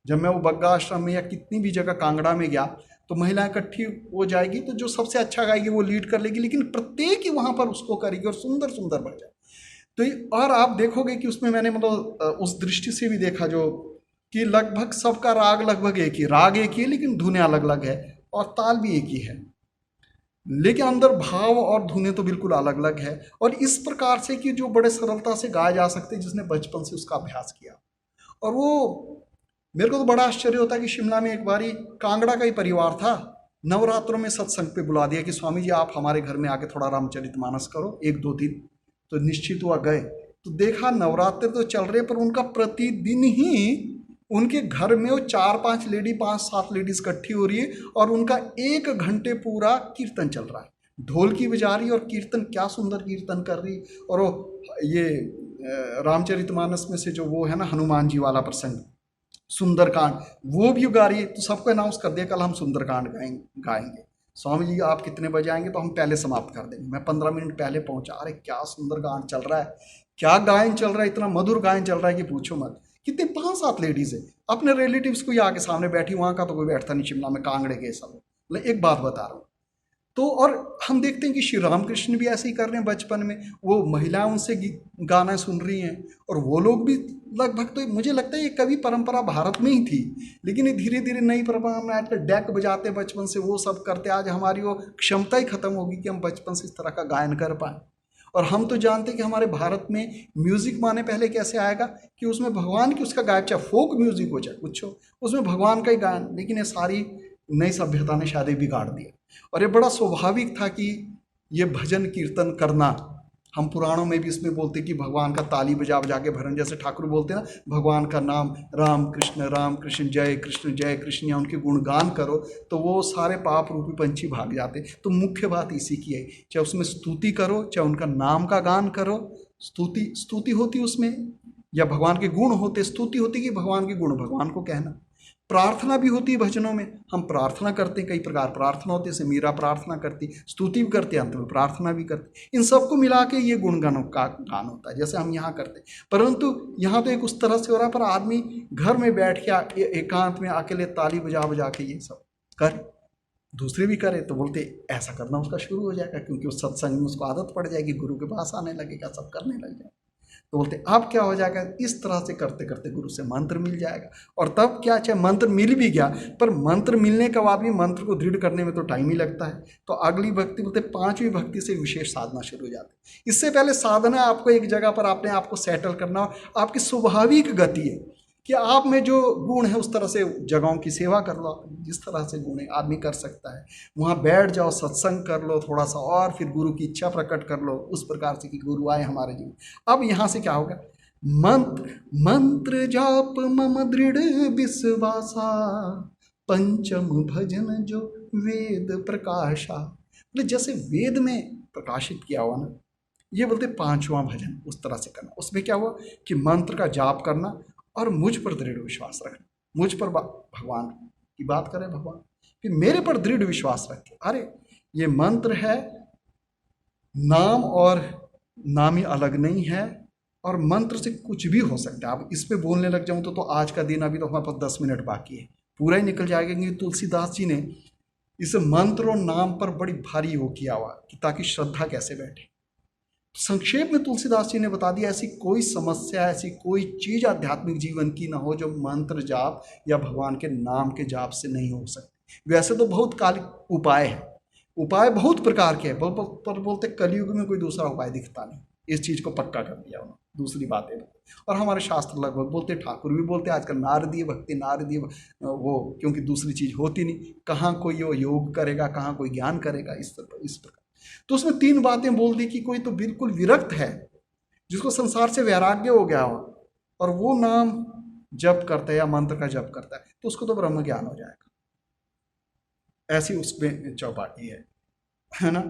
जब मैं वो बग्गा आश्रम में या कितनी भी जगह कांगड़ा में गया, तो महिलाएं इकट्ठी हो जाएगी, तो जो सबसे अच्छा गाएगी वो लीड कर लेगी, लेकिन प्रत्येक ही वहां पर उसको करेगी और सुंदर सुंदर बजाए। तो और आप देखोगे कि उसमें मैंने मतलब उस दृष्टि से भी देखा जो कि लगभग सबका राग लगभग एक ही, राग एक ही है लेकिन धुनें अलग अलग है, और ताल भी एक ही है, लेकिन अंदर भाव और धुनें तो बिल्कुल अलग अलग है। और इस प्रकार से कि जो बड़े सरलता से गाए जा सकते, जिसने बचपन से उसका अभ्यास किया। और वो मेरे को तो बड़ा आश्चर्य होता है कि शिमला में एक बारी कांगड़ा का ही परिवार था, नवरात्रों में सत्संग पे बुला दिया कि स्वामी जी आप हमारे घर में आके थोड़ा रामचरितमानस करो 1-2 दिन। तो निश्चित हुआ गए, तो देखा नवरात्र तो चल रहे, पर उनका प्रतिदिन ही उनके घर में वो 4-5 लेडी, 5-7 लेडीज इकट्ठी हो रही है, और उनका 1 घंटे पूरा कीर्तन चल रहा है। ढोलकी बजा रही और कीर्तन, क्या सुंदर कीर्तन कर रही। और वो ये रामचरितमानस में से जो वो है ना हनुमान जी वाला प्रसंग, सुंदरकांड, वो भी गा रही है। तो सबको अनाउंस कर दिया कल हम सुंदरकांड गाएंगे। स्वामी जी आप कितने बजे आएंगे, तो हम पहले समाप्त कर देंगे। मैं 15 मिनट पहले पहुंचा। अरे क्या सुंदरकांड चल रहा है, क्या गायन चल रहा है, इतना मधुर गायन चल रहा है कि पूछो मत। कितने 5-7 लेडीज है, अपने रिलेटिव्स को ही आके सामने बैठी, वहां का तो कोई बैठता नहीं शिमला में, कांगड़े के सब। मतलब एक बात बता रहा हूँ। तो और हम देखते हैं कि श्री रामकृष्ण भी ऐसे ही कर रहे हैं। बचपन में वो महिलाएं उनसे गाना सुन रही हैं, और वो लोग भी लगभग, तो मुझे लगता है ये कभी परंपरा भारत में ही थी, लेकिन ये धीरे धीरे नई परंपरा में आजकल डेक बजाते बचपन से, वो सब करते। आज हमारी वो क्षमता ही खत्म होगी कि हम बचपन से इस तरह का गायन कर पाए। और हम तो जानते हैं कि हमारे भारत में म्यूजिक माने पहले कैसे आएगा कि उसमें भगवान की उसका गायक, चाहे फोक म्यूजिक हो चाहे कुछ हो, उसमें भगवान का ही गायन। लेकिन ये सारी नई सभ्यता ने शायद बिगाड़ दिया। और ये बड़ा स्वाभाविक था कि ये भजन कीर्तन करना, हम पुराणों में भी इसमें बोलते कि भगवान का ताली बजा बजा के भजन, जैसे ठाकुर बोलते हैं ना भगवान का नाम राम कृष्ण जय कृष्ण, या उनके गुणगान करो तो वो सारे पाप रूपी पंछी भाग जाते। तो मुख्य बात इसी की है, चाहे उसमें स्तुति करो, चाहे उनका नाम का गान करो। स्तुति होती उसमें, या भगवान के गुण होते, स्तुति होती कि भगवान के गुण भगवान को कहना। प्रार्थना भी होती है भजनों में, हम प्रार्थना करते हैं, कई प्रकार प्रार्थना होती है, जैसे मीरा प्रार्थना करती, स्तुति भी करते, अंत में प्रार्थना भी करते। इन सबको मिला के ये गुणगानों का गान होता है, जैसे हम यहाँ करते। परंतु यहाँ तो एक उस तरह से हो रहा है, पर आदमी घर में बैठ के एकांत में अकेले ताली बजा बजा के ये सब कर, दूसरे भी करे तो बोलते ऐसा करना उसका शुरू हो जाएगा, क्योंकि उस सत्संग में उसको आदत पड़ जाएगी, गुरु के पास आने लगेगा, सब करने लग जाएगा। तो बोलते अब क्या हो जाएगा, इस तरह से करते करते गुरु से मंत्र मिल जाएगा। और तब क्या, चाहे मंत्र मिल भी गया, पर मंत्र मिलने के बाद भी मंत्र को दृढ़ करने में तो टाइम ही लगता है। तो अगली भक्ति बोलते पांचवी भक्ति से विशेष साधना शुरू हो जाती है। इससे पहले साधना आपको एक जगह पर अपने आप को सेटल करना, आपकी स्वाभाविक गति है कि आप में जो गुण है उस तरह से जगहों की सेवा कर लो, जिस तरह से गुण है आदमी कर सकता है, वहाँ बैठ जाओ, सत्संग कर लो थोड़ा सा, और फिर गुरु की इच्छा प्रकट कर लो उस प्रकार से कि गुरु आए हमारे जीवन। अब यहाँ से क्या होगा, मंत्र जाप मम दृढ़ विश्वासा, पंचम भजन जो वेद प्रकाशा। मतलब जैसे वेद में प्रकाशित किया हुआ ना, ये बोलते पांचवा भजन उस तरह से करना। उसमें क्या हुआ कि मंत्र का जाप करना और मुझ पर दृढ़ विश्वास रखना। मुझ पर भगवान की बात करें, भगवान कि मेरे पर दृढ़ विश्वास रखें। अरे ये मंत्र है, नाम और नामी अलग नहीं है, और मंत्र से कुछ भी हो सकता है। अब इस पे बोलने लग जाऊं तो आज का दिन, अभी तो हमारे पास 10 मिनट बाकी है, पूरा ही निकल जाएगा। क्योंकि तुलसीदास जी ने इस मंत्र और नाम पर बड़ी भारी वो किया हुआ कि ताकि श्रद्धा कैसे बैठे। संक्षेप में तुलसीदास जी ने बता दिया, ऐसी कोई समस्या, ऐसी कोई चीज आध्यात्मिक जीवन की ना हो जो मंत्र जाप या भगवान के नाम के जाप से नहीं हो सकती। वैसे तो बहुत कालिक उपाय है, उपाय बहुत प्रकार के हैं, पर बोलते कलयुग में कोई दूसरा उपाय दिखता नहीं। इस चीज को पक्का कर दिया उन्होंने, दूसरी बातें। और हमारे शास्त्र लगभग बोलते, ठाकुर भी बोलते आजकल नारदीय भक्ति, नारदीय वो, क्योंकि दूसरी चीज होती नहीं। कहाँ कोई वो योग करेगा, कहाँ कोई ज्ञान करेगा, इस प्रकार। तो उसमें 3 बातें बोल दी कि कोई तो बिल्कुल विरक्त है, जिसको संसार से वैराग्य हो गया हो, और वो नाम जप करता है या मंत्र का जप करता है, तो उसको तो ब्रह्म ज्ञान हो जाएगा। ऐसी उसमें चौपाटी है ना।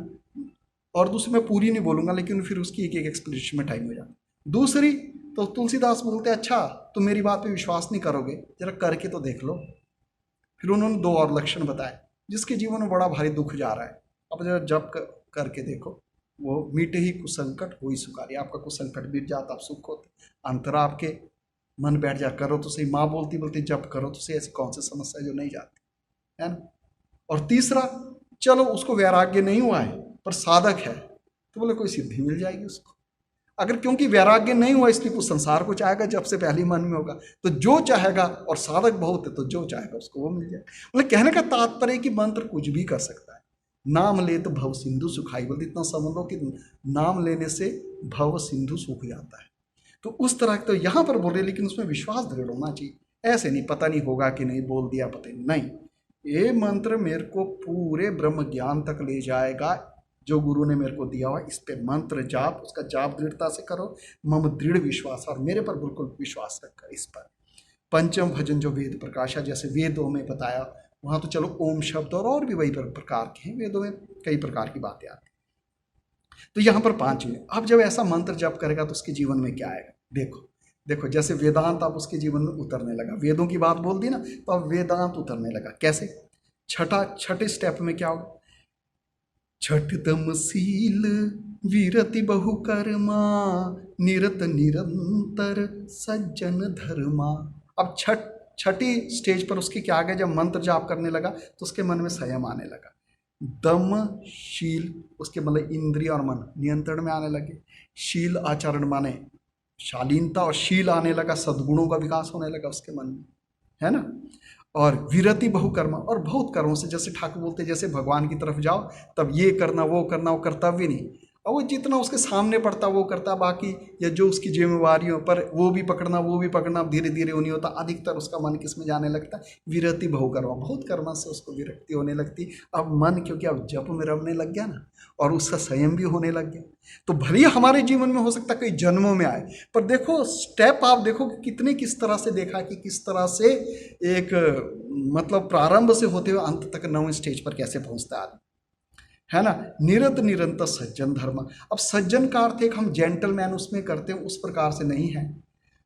और दूसरी मैं पूरी नहीं बोलूंगा, लेकिन फिर उसकी एक एक एक्सप्लेनेशन में टाइम हो जाता। दूसरी तो तुलसीदास बोलते अच्छा तुम मेरी बात पे विश्वास नहीं करोगे, जरा करके तो देख लो। फिर उन्होंने 2 और लक्षण बताए, जिसके जीवन में बड़ा भारी दुख जा रहा है, अब जरा जप करके देखो, वो मीटे ही कुसंकट हो ही सुखारी। आपका कुसंकट बीत जाता, आप सुख होते, अंतरा आपके मन बैठ जा। करो तो सही, माँ बोलती बोलती जप करो तो सही, ऐसी कौन सी समस्या जो नहीं जाती है ना। और तीसरा, चलो उसको वैराग्य नहीं हुआ है पर साधक है, तो बोले कोई सिद्धि मिल जाएगी उसको। अगर क्योंकि वैराग्य नहीं हुआ इसलिए कुछ संसार को चाहेगा, जब से पहले मन में होगा तो जो चाहेगा, और साधक बहुत है तो जो चाहेगा उसको वो मिल जाएगा। मतलब कहने का तात्पर्य कि मंत्र कुछ भी कर सकता है। नाम ले तो भव सिंधु सुखाई, बोलते इतना समझ लो कि नाम लेने से भव सिंधु सूख जाता है। तो उस तरह तो यहाँ पर बोल रहे, लेकिन उसमें विश्वास दृढ़ होना चाहिए। ऐसे नहीं पता नहीं होगा कि नहीं, बोल दिया पता नहीं। ये मंत्र मेरे को पूरे ब्रह्म ज्ञान तक ले जाएगा, जो गुरु ने मेरे को दिया हुआ। इस पे मंत्र जाप, उसका जाप दृढ़ता से करो, मम दृढ़ विश्वास, और मेरे पर बिल्कुल विश्वास रखकर इस पर। पंचम भजन जो वेद प्रकाशा, जैसे वेदों में बताया, वहाँ तो चलो ओम शब्द और भी वही प्रकार के हैं, वेदों में कई प्रकार की बातें आती हैं। तो यहाँ पर 5 है। अब जब ऐसा मंत्र जप करेगा तो उसके जीवन में क्या आएगा, देखो देखो जैसे वेदांत अब उसके जीवन में उतरने लगा। वेदों की बात बोल दी ना, तो अब वेदांत उतरने लगा। कैसे, छठे स्टेप में क्या होगा, छठ तमशील विरति बहुकर्मा, निरत निरंतर सज्जन धर्मा। अब छठी स्टेज पर उसके क्या आ गया, जब मंत्र जाप करने लगा तो उसके मन में संयम आने लगा। दम शील, उसके मतलब इंद्रिय और मन नियंत्रण में आने लगे। शील आचरण माने शालीनता, और शील आने लगा, सद्गुणों का विकास होने लगा उसके मन में, है ना। और विरति बहुकर्मा, और बहुत कर्मों से, जैसे ठाकुर बोलते जैसे भगवान की तरफ जाओ तब ये करना वो करना, वो कर्तव्य नहीं, और वो जितना उसके सामने पड़ता वो करता, बाकी या जो उसकी जिम्मेवारियों पर वो भी पकड़ना, धीरे धीरे वो नहीं होता। अधिकतर उसका मन किस में जाने लगता है, विरति बहुकर्मा, बहुत कर्मा से उसको विरक्ति होने लगती। अब मन क्योंकि अब जप में रमने लग गया ना, और उसका संयम भी होने लग गया। तो भले हमारे जीवन में हो सकता है कई जन्मों में आए, पर देखो स्टेप आप देखो कि कितने किस तरह से देखा कि किस तरह से एक मतलब प्रारंभ से होते हुए अंत तक 9वें स्टेज पर कैसे पहुंचता है, है ना। निरत निरंतर सज्जन धर्म। अब सज्जन का अर्थ एक हम जेंटलमैन उसमें करते हैं, उस प्रकार से नहीं है।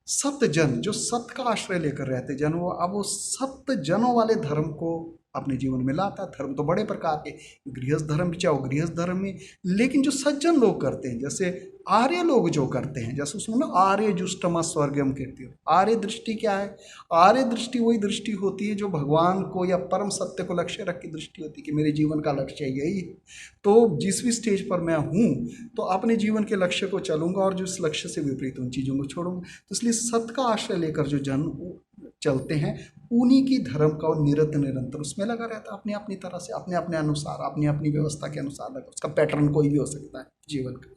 सत्य जन, जो सत्य का आश्रय लेकर रहते जन, वो अब वो सत्य जनों वाले धर्म को अपने जीवन में लाता है। धर्म तो बड़े प्रकार के, गृहस्थ धर्म भी चाहो गृहस्थ धर्म में, लेकिन जो सज्जन लोग करते हैं, जैसे आर्य लोग जो करते हैं, जैसे उसमें ना आर्य जुष्टम स्वर्गम कीर्ति। आर्य दृष्टि क्या है? आर्य दृष्टि वही दृष्टि होती है जो भगवान को या परम सत्य को लक्ष्य रख की दृष्टि होती है कि मेरे जीवन का लक्ष्य यही है। तो जिस भी स्टेज पर मैं हूँ तो अपने जीवन के लक्ष्य को चलूंगा और जो इस लक्ष्य से विपरीत उन चीज़ों को छोड़ूंगा। तो इसलिए सत्य का आश्रय लेकर जो जन चलते हैं, उन्हीं की धर्म का और निरंतर उसमें लगा रहता है, अपनी अपनी तरह से, अपने अपने अनुसार, अपनी अपनी व्यवस्था के अनुसार लगा। उसका पैटर्न कोई भी हो सकता है जीवन का,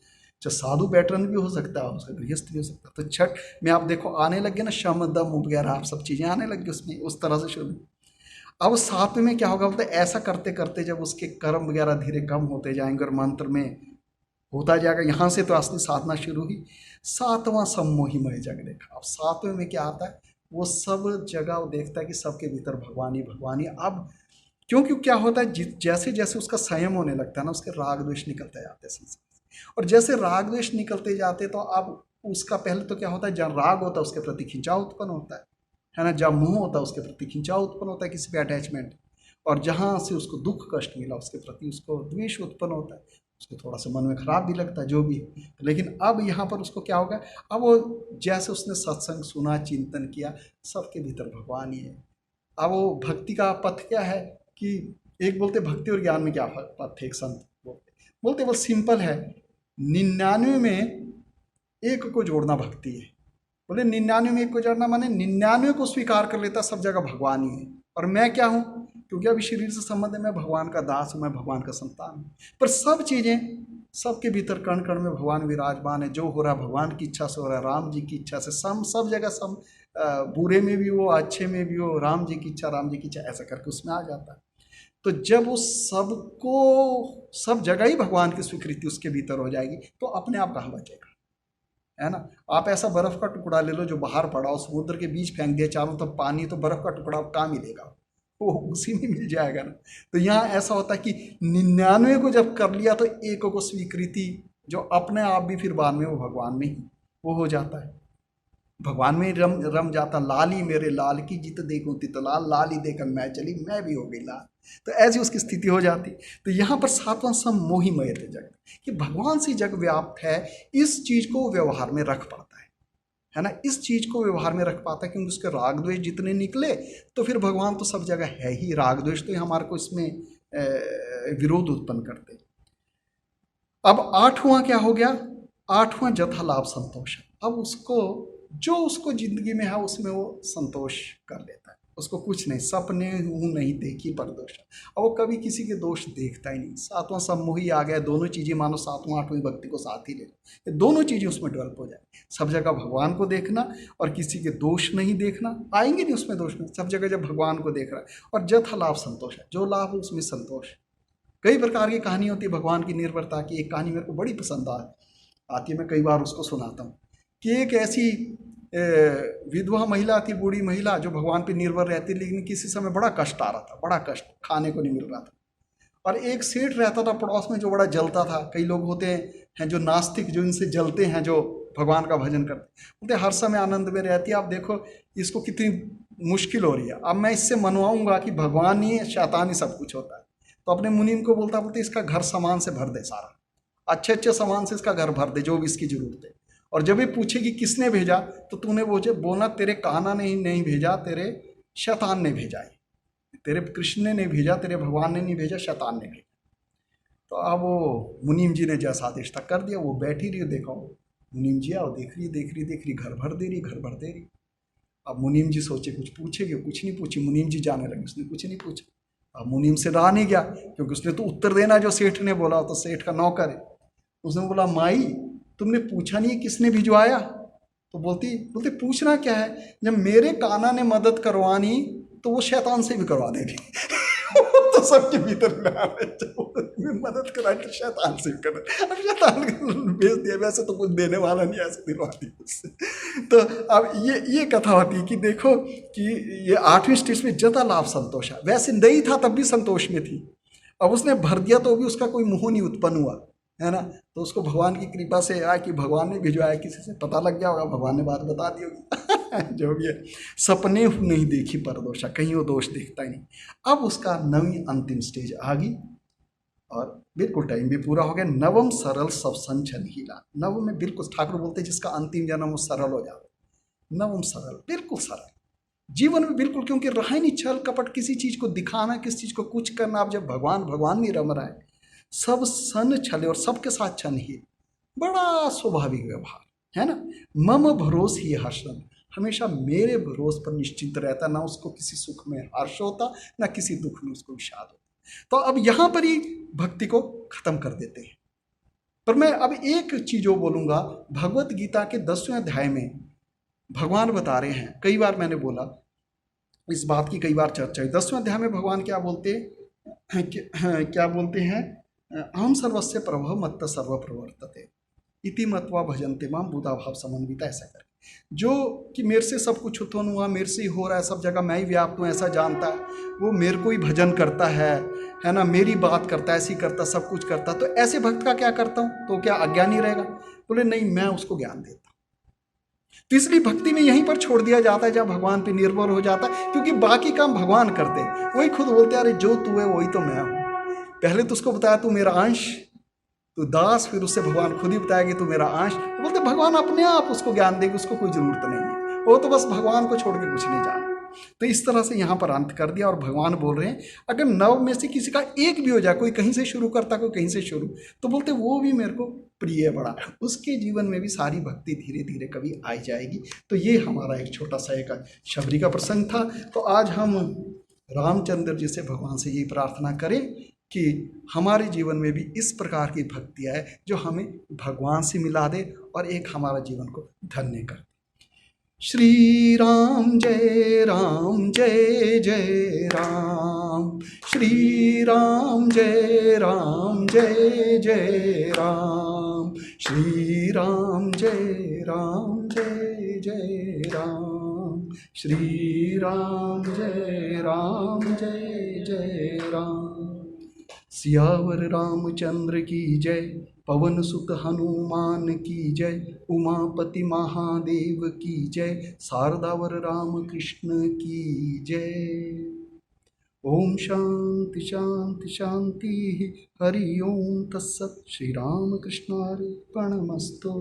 चाहे साधु पैटर्न भी हो सकता है, उसका गृहस्थ भी हो सकता है। तो छठ में आप देखो आने लग गए ना, शम दम वगैरह आप सब चीज़ें आने लग गई उसमें, उस तरह से शुरू। अब सातवें में क्या होगा, बोलते ऐसा करते करते जब उसके कर्म वगैरह धीरे कम होते जाएंगे और मंत्र में होता जाएगा, यहाँ से तो असली साधना शुरू हुई। सातवां सम्मोहिमय जग देखा। अब सातवें में क्या आता है, वो सब जगह वो देखता है कि सबके भीतर भगवान ही। अब क्योंकि क्या होता है, जैसे जैसे उसका संयम होने लगता है ना, उसके राग द्वेष निकलते जाते हैं संसार से, और जैसे राग द्वेष निकलते जाते तो अब उसका पहले तो क्या होता है, जहाँ राग होता है उसके प्रति खिंचाव उत्पन्न होता है ना, जहाँ मोह होता है उसके प्रति खिंचाव उत्पन्न होता है, किसी पे अटैचमेंट, और जहाँ से उसको दुख कष्ट मिला उसके प्रति उसको द्वेष उत्पन्न होता है, उसको थोड़ा सा मन में खराब भी लगता है जो भी। लेकिन अब यहाँ पर उसको क्या होगा, अब वो जैसे उसने सत्संग सुना, चिंतन किया, सबके भीतर भगवान ही है। अब वो भक्ति का पथ क्या है कि एक बोलते भक्ति और ज्ञान में क्या पथ है, एक संत बोलते वो सिंपल है, 99 में एक को जोड़ना भक्ति है। बोले 99 में एक को जोड़ना माने 99 को स्वीकार कर लेता, सब जगह भगवान ही है और मैं क्या हूँ, क्योंकि अभी शरीर से संबंध है, मैं भगवान का दास हूँ, मैं भगवान का संतान हूँ। पर सब चीज़ें, सबके भीतर कण कण में भगवान विराजमान है, जो हो रहा है भगवान की इच्छा से हो रहा है, राम जी की इच्छा से। सब जगह सब बुरे में भी हो, अच्छे में भी हो, राम जी की इच्छा, ऐसा करके उसमें आ जाता है। तो जब वो सबको सब जगह ही भगवान की स्वीकृति उसके भीतर हो जाएगी तो अपने आप कहाँ बचेगा, है ना। आप ऐसा बर्फ का टुकड़ा ले लो जो बाहर पड़ा हो, समुद्र के बीच फेंक दिया, चारों तरफ पानी, तो बर्फ का टुकड़ा कहाँ मिलेगा, वो उसी में मिल जाएगा ना। तो यहाँ ऐसा होता है कि 99 को जब कर लिया तो एक को स्वीकृति, जो अपने आप भी फिर बाद में वो भगवान में ही वो हो जाता है, भगवान में रम जाता। लाली मेरे लाल की जित देखूं तित लाल, लाल ही देखकर मैं चली, मैं भी हो गई लाल। तो ऐसी उसकी स्थिति हो जाती। तो यहाँ पर सातवां सम्मोहिमय जग, कि भगवान से जग व्याप्त है, इस चीज को व्यवहार में रख पाता है ना, इस चीज को व्यवहार में रख पाता है, क्योंकि उसके राग द्वेष जितने निकले तो फिर भगवान तो सब जगह है ही, राग द्वेष तो हमारे को इसमें विरोध उत्पन्न करते। अब आठवां क्या हो गया, आठवां जथा लाभ संतोष। अब उसको जो उसको जिंदगी में है उसमें वो संतोष कर लेता है, उसको कुछ नहीं, सपने हूँ नहीं देखी पर दोष, और वो कभी किसी के दोष देखता ही नहीं। सातवां सम्मोही आ गया, दोनों चीजें मानो सातवां आठवीं भक्ति को साथ ही ले, ये दोनों चीजें उसमें डेवलप हो जाए। सब जगह भगवान को देखना और किसी के दोष नहीं देखना, आएंगे नहीं उसमें दोष में, सब जगह जब भगवान को देख रहा है। और जथा लाभ संतोष है, जो लाभ उसमें संतोष। कई प्रकार की कहानी होती है भगवान की निर्भरता की। एक कहानी मेरे को बड़ी पसंद आती है, मैं कई बार उसको सुनाता हूँ कि एक ऐसी विधवा महिला थी, बूढ़ी महिला, जो भगवान पे निर्भर रहती, लेकिन किसी समय बड़ा कष्ट आ रहा था, बड़ा कष्ट, खाने को नहीं मिल रहा था। और एक सेठ रहता था पड़ोस में जो बड़ा जलता था। कई लोग होते हैं जो नास्तिक, जो इनसे जलते हैं, जो भगवान का भजन करते, बोलते हर समय आनंद में रहती है, आप देखो इसको कितनी मुश्किल हो रही है, अब मैं इससे मनवाऊंगा कि भगवान ही शैतान ही सब कुछ होता है। तो अपने मुनीम को बोलते इसका घर सामान से भर दे, सारा अच्छे अच्छे सामान से इसका घर भर दे, जो भी इसकी जरूरत है। और जब ये पूछेगी किसने भेजा, तो तूने बोलना तेरे कान्हा ने नहीं भेजा, तेरे शैतान ने भेजा है, तेरे कृष्ण ने नहीं भेजा, तेरे भगवान ने नहीं भेजा, शैतान ने भेजा। तो अब वो मुनीम जी ने जैसा आदेश तक कर दिया, वो बैठी रही, देखो मुनीम जी आओ, देख रही, घर भर दे रही। अब मुनीम जी सोचे कुछ पूछेगी, कुछ नहीं पूछी, मुनीम जी जाने लगे, उसने कुछ नहीं पूछा। अब मुनीम से रहा नहीं गया, क्योंकि उसने तो उत्तर देना जो सेठ ने बोला, तो सेठ का नौकर है। उसने बोला माई तुमने पूछा नहीं किसने भिजवाया? तो बोलती पूछना क्या है, जब मेरे कान्हा ने मदद करवानी तो वो शैतान से भी करवा देगी। तो सबके भीतर मदद करा तो शैतान से भी करना, अब शैतान भेज दिया, वैसे तो कुछ देने वाला नहीं, ऐसे दिलवा दी उससे। तो अब ये कथा होती है कि देखो कि ये 8वीं स्टेज में जता लाभ संतोष है, वैसे नहीं था तब भी संतोष में थी, अब उसने भर दिया तो भी उसका कोई मोह नहीं उत्पन्न हुआ, है ना। तो उसको भगवान की कृपा से आया कि भगवान ने भिजवाया, किसी से पता लग गया होगा, भगवान ने बात बता दी होगी। जो भी है, सपने नहीं देखी परदोषा, कहीं वो दोष देखता ही नहीं। अब उसका नवी अंतिम स्टेज आ गई और बिल्कुल टाइम भी पूरा हो गया। नवम सरल सब संचन हीला, नवम में बिल्कुल ठाकुर बोलते हैं जिसका अंतिम जन्म वो सरल हो जाए, नवम सरल, बिल्कुल सरल जीवन में, बिल्कुल, क्योंकि रहा ही नहीं छल कपट, किसी चीज को दिखाना, किसी चीज को कुछ करना। आप जब भगवान भगवान नहीं रम रहा है, सब सन छले और सबके साथ छन ही, बड़ा स्वाभाविक व्यवहार है ना। मम भरोस ही हर्षण, हमेशा मेरे भरोस पर निश्चिंत रहता, ना उसको किसी सुख में हर्ष होता, ना किसी दुख में उसको विषाद होता। तो अब यहां पर ही भक्ति को खत्म कर देते हैं। पर मैं अब एक चीज बोलूंगा, भगवत गीता के 10वें अध्याय में भगवान बता रहे हैं, कई बार मैंने बोला इस बात की, कई बार चर्चा हुई। 10वें अध्याय में भगवान क्या बोलते हैं, क्या बोलते हैं, अहम सर्वस्य प्रभव मत्त सर्व प्रवर्तते इति मत्वा भजन्ते माम बुधा भाव समन्विता, ऐसा कर, जो कि मेरे से सब कुछ उत्पन्न हुआ, मेरे से ही हो रहा है, सब जगह मैं ही व्याप्त हूँ, ऐसा जानता है, वो मेरे को ही भजन करता है ना, मेरी बात करता है, ऐसी करता, सब कुछ करता। तो ऐसे भक्त का क्या करता हूँ, तो क्या अज्ञानी रहेगा? बोले नहीं, मैं उसको ज्ञान देता। तो इसलिए भक्ति में यहीं पर छोड़ दिया जाता है जब भगवान पे निर्भर हो जाता है, क्योंकि बाकी काम भगवान करते हैं। वही खुद बोलते हैं, अरे जो तू है वही तो मैं हूँ। पहले तो उसको बताया तू मेरा अंश, तू दास, फिर उससे भगवान खुद ही बताया कि तू मेरा अंश। बोलते भगवान अपने आप उसको ज्ञान देगी, उसको कोई जरूरत नहीं है, वो तो बस भगवान को छोड़ के कुछ नहीं जाना। तो इस तरह से यहाँ पर अंत कर दिया और भगवान बोल रहे हैं अगर नव में से किसी का एक भी हो जाए, कोई कहीं से शुरू करता, कोई कहीं से शुरू, तो बोलते वो भी मेरे को प्रिय बड़ा, उसके जीवन में भी सारी भक्ति धीरे धीरे कभी आ जाएगी। तो ये हमारा एक छोटा सा एक शबरी का प्रसंग था। तो आज हम रामचंद्र जी से भगवान से यही प्रार्थना करें कि हमारे जीवन में भी इस प्रकार की भक्ति आए जो हमें भगवान से मिला दे और एक हमारा जीवन को धन्य कर दे। श्री राम जय राम, जय जय राम, श्री राम जय राम, जय जय राम, श्री राम जय राम, जय जय राम, श्री राम जय राम, जय जय राम। सियावर रामचंद्र की जय, पवन सुत हनुमान की जय, उमापति महादेव की जय, शारदावर राम कृष्ण की जय। ओम शांति शांति शांति, हरि ओम तत्सत। श्री राम कृष्णार्पणमस्तु।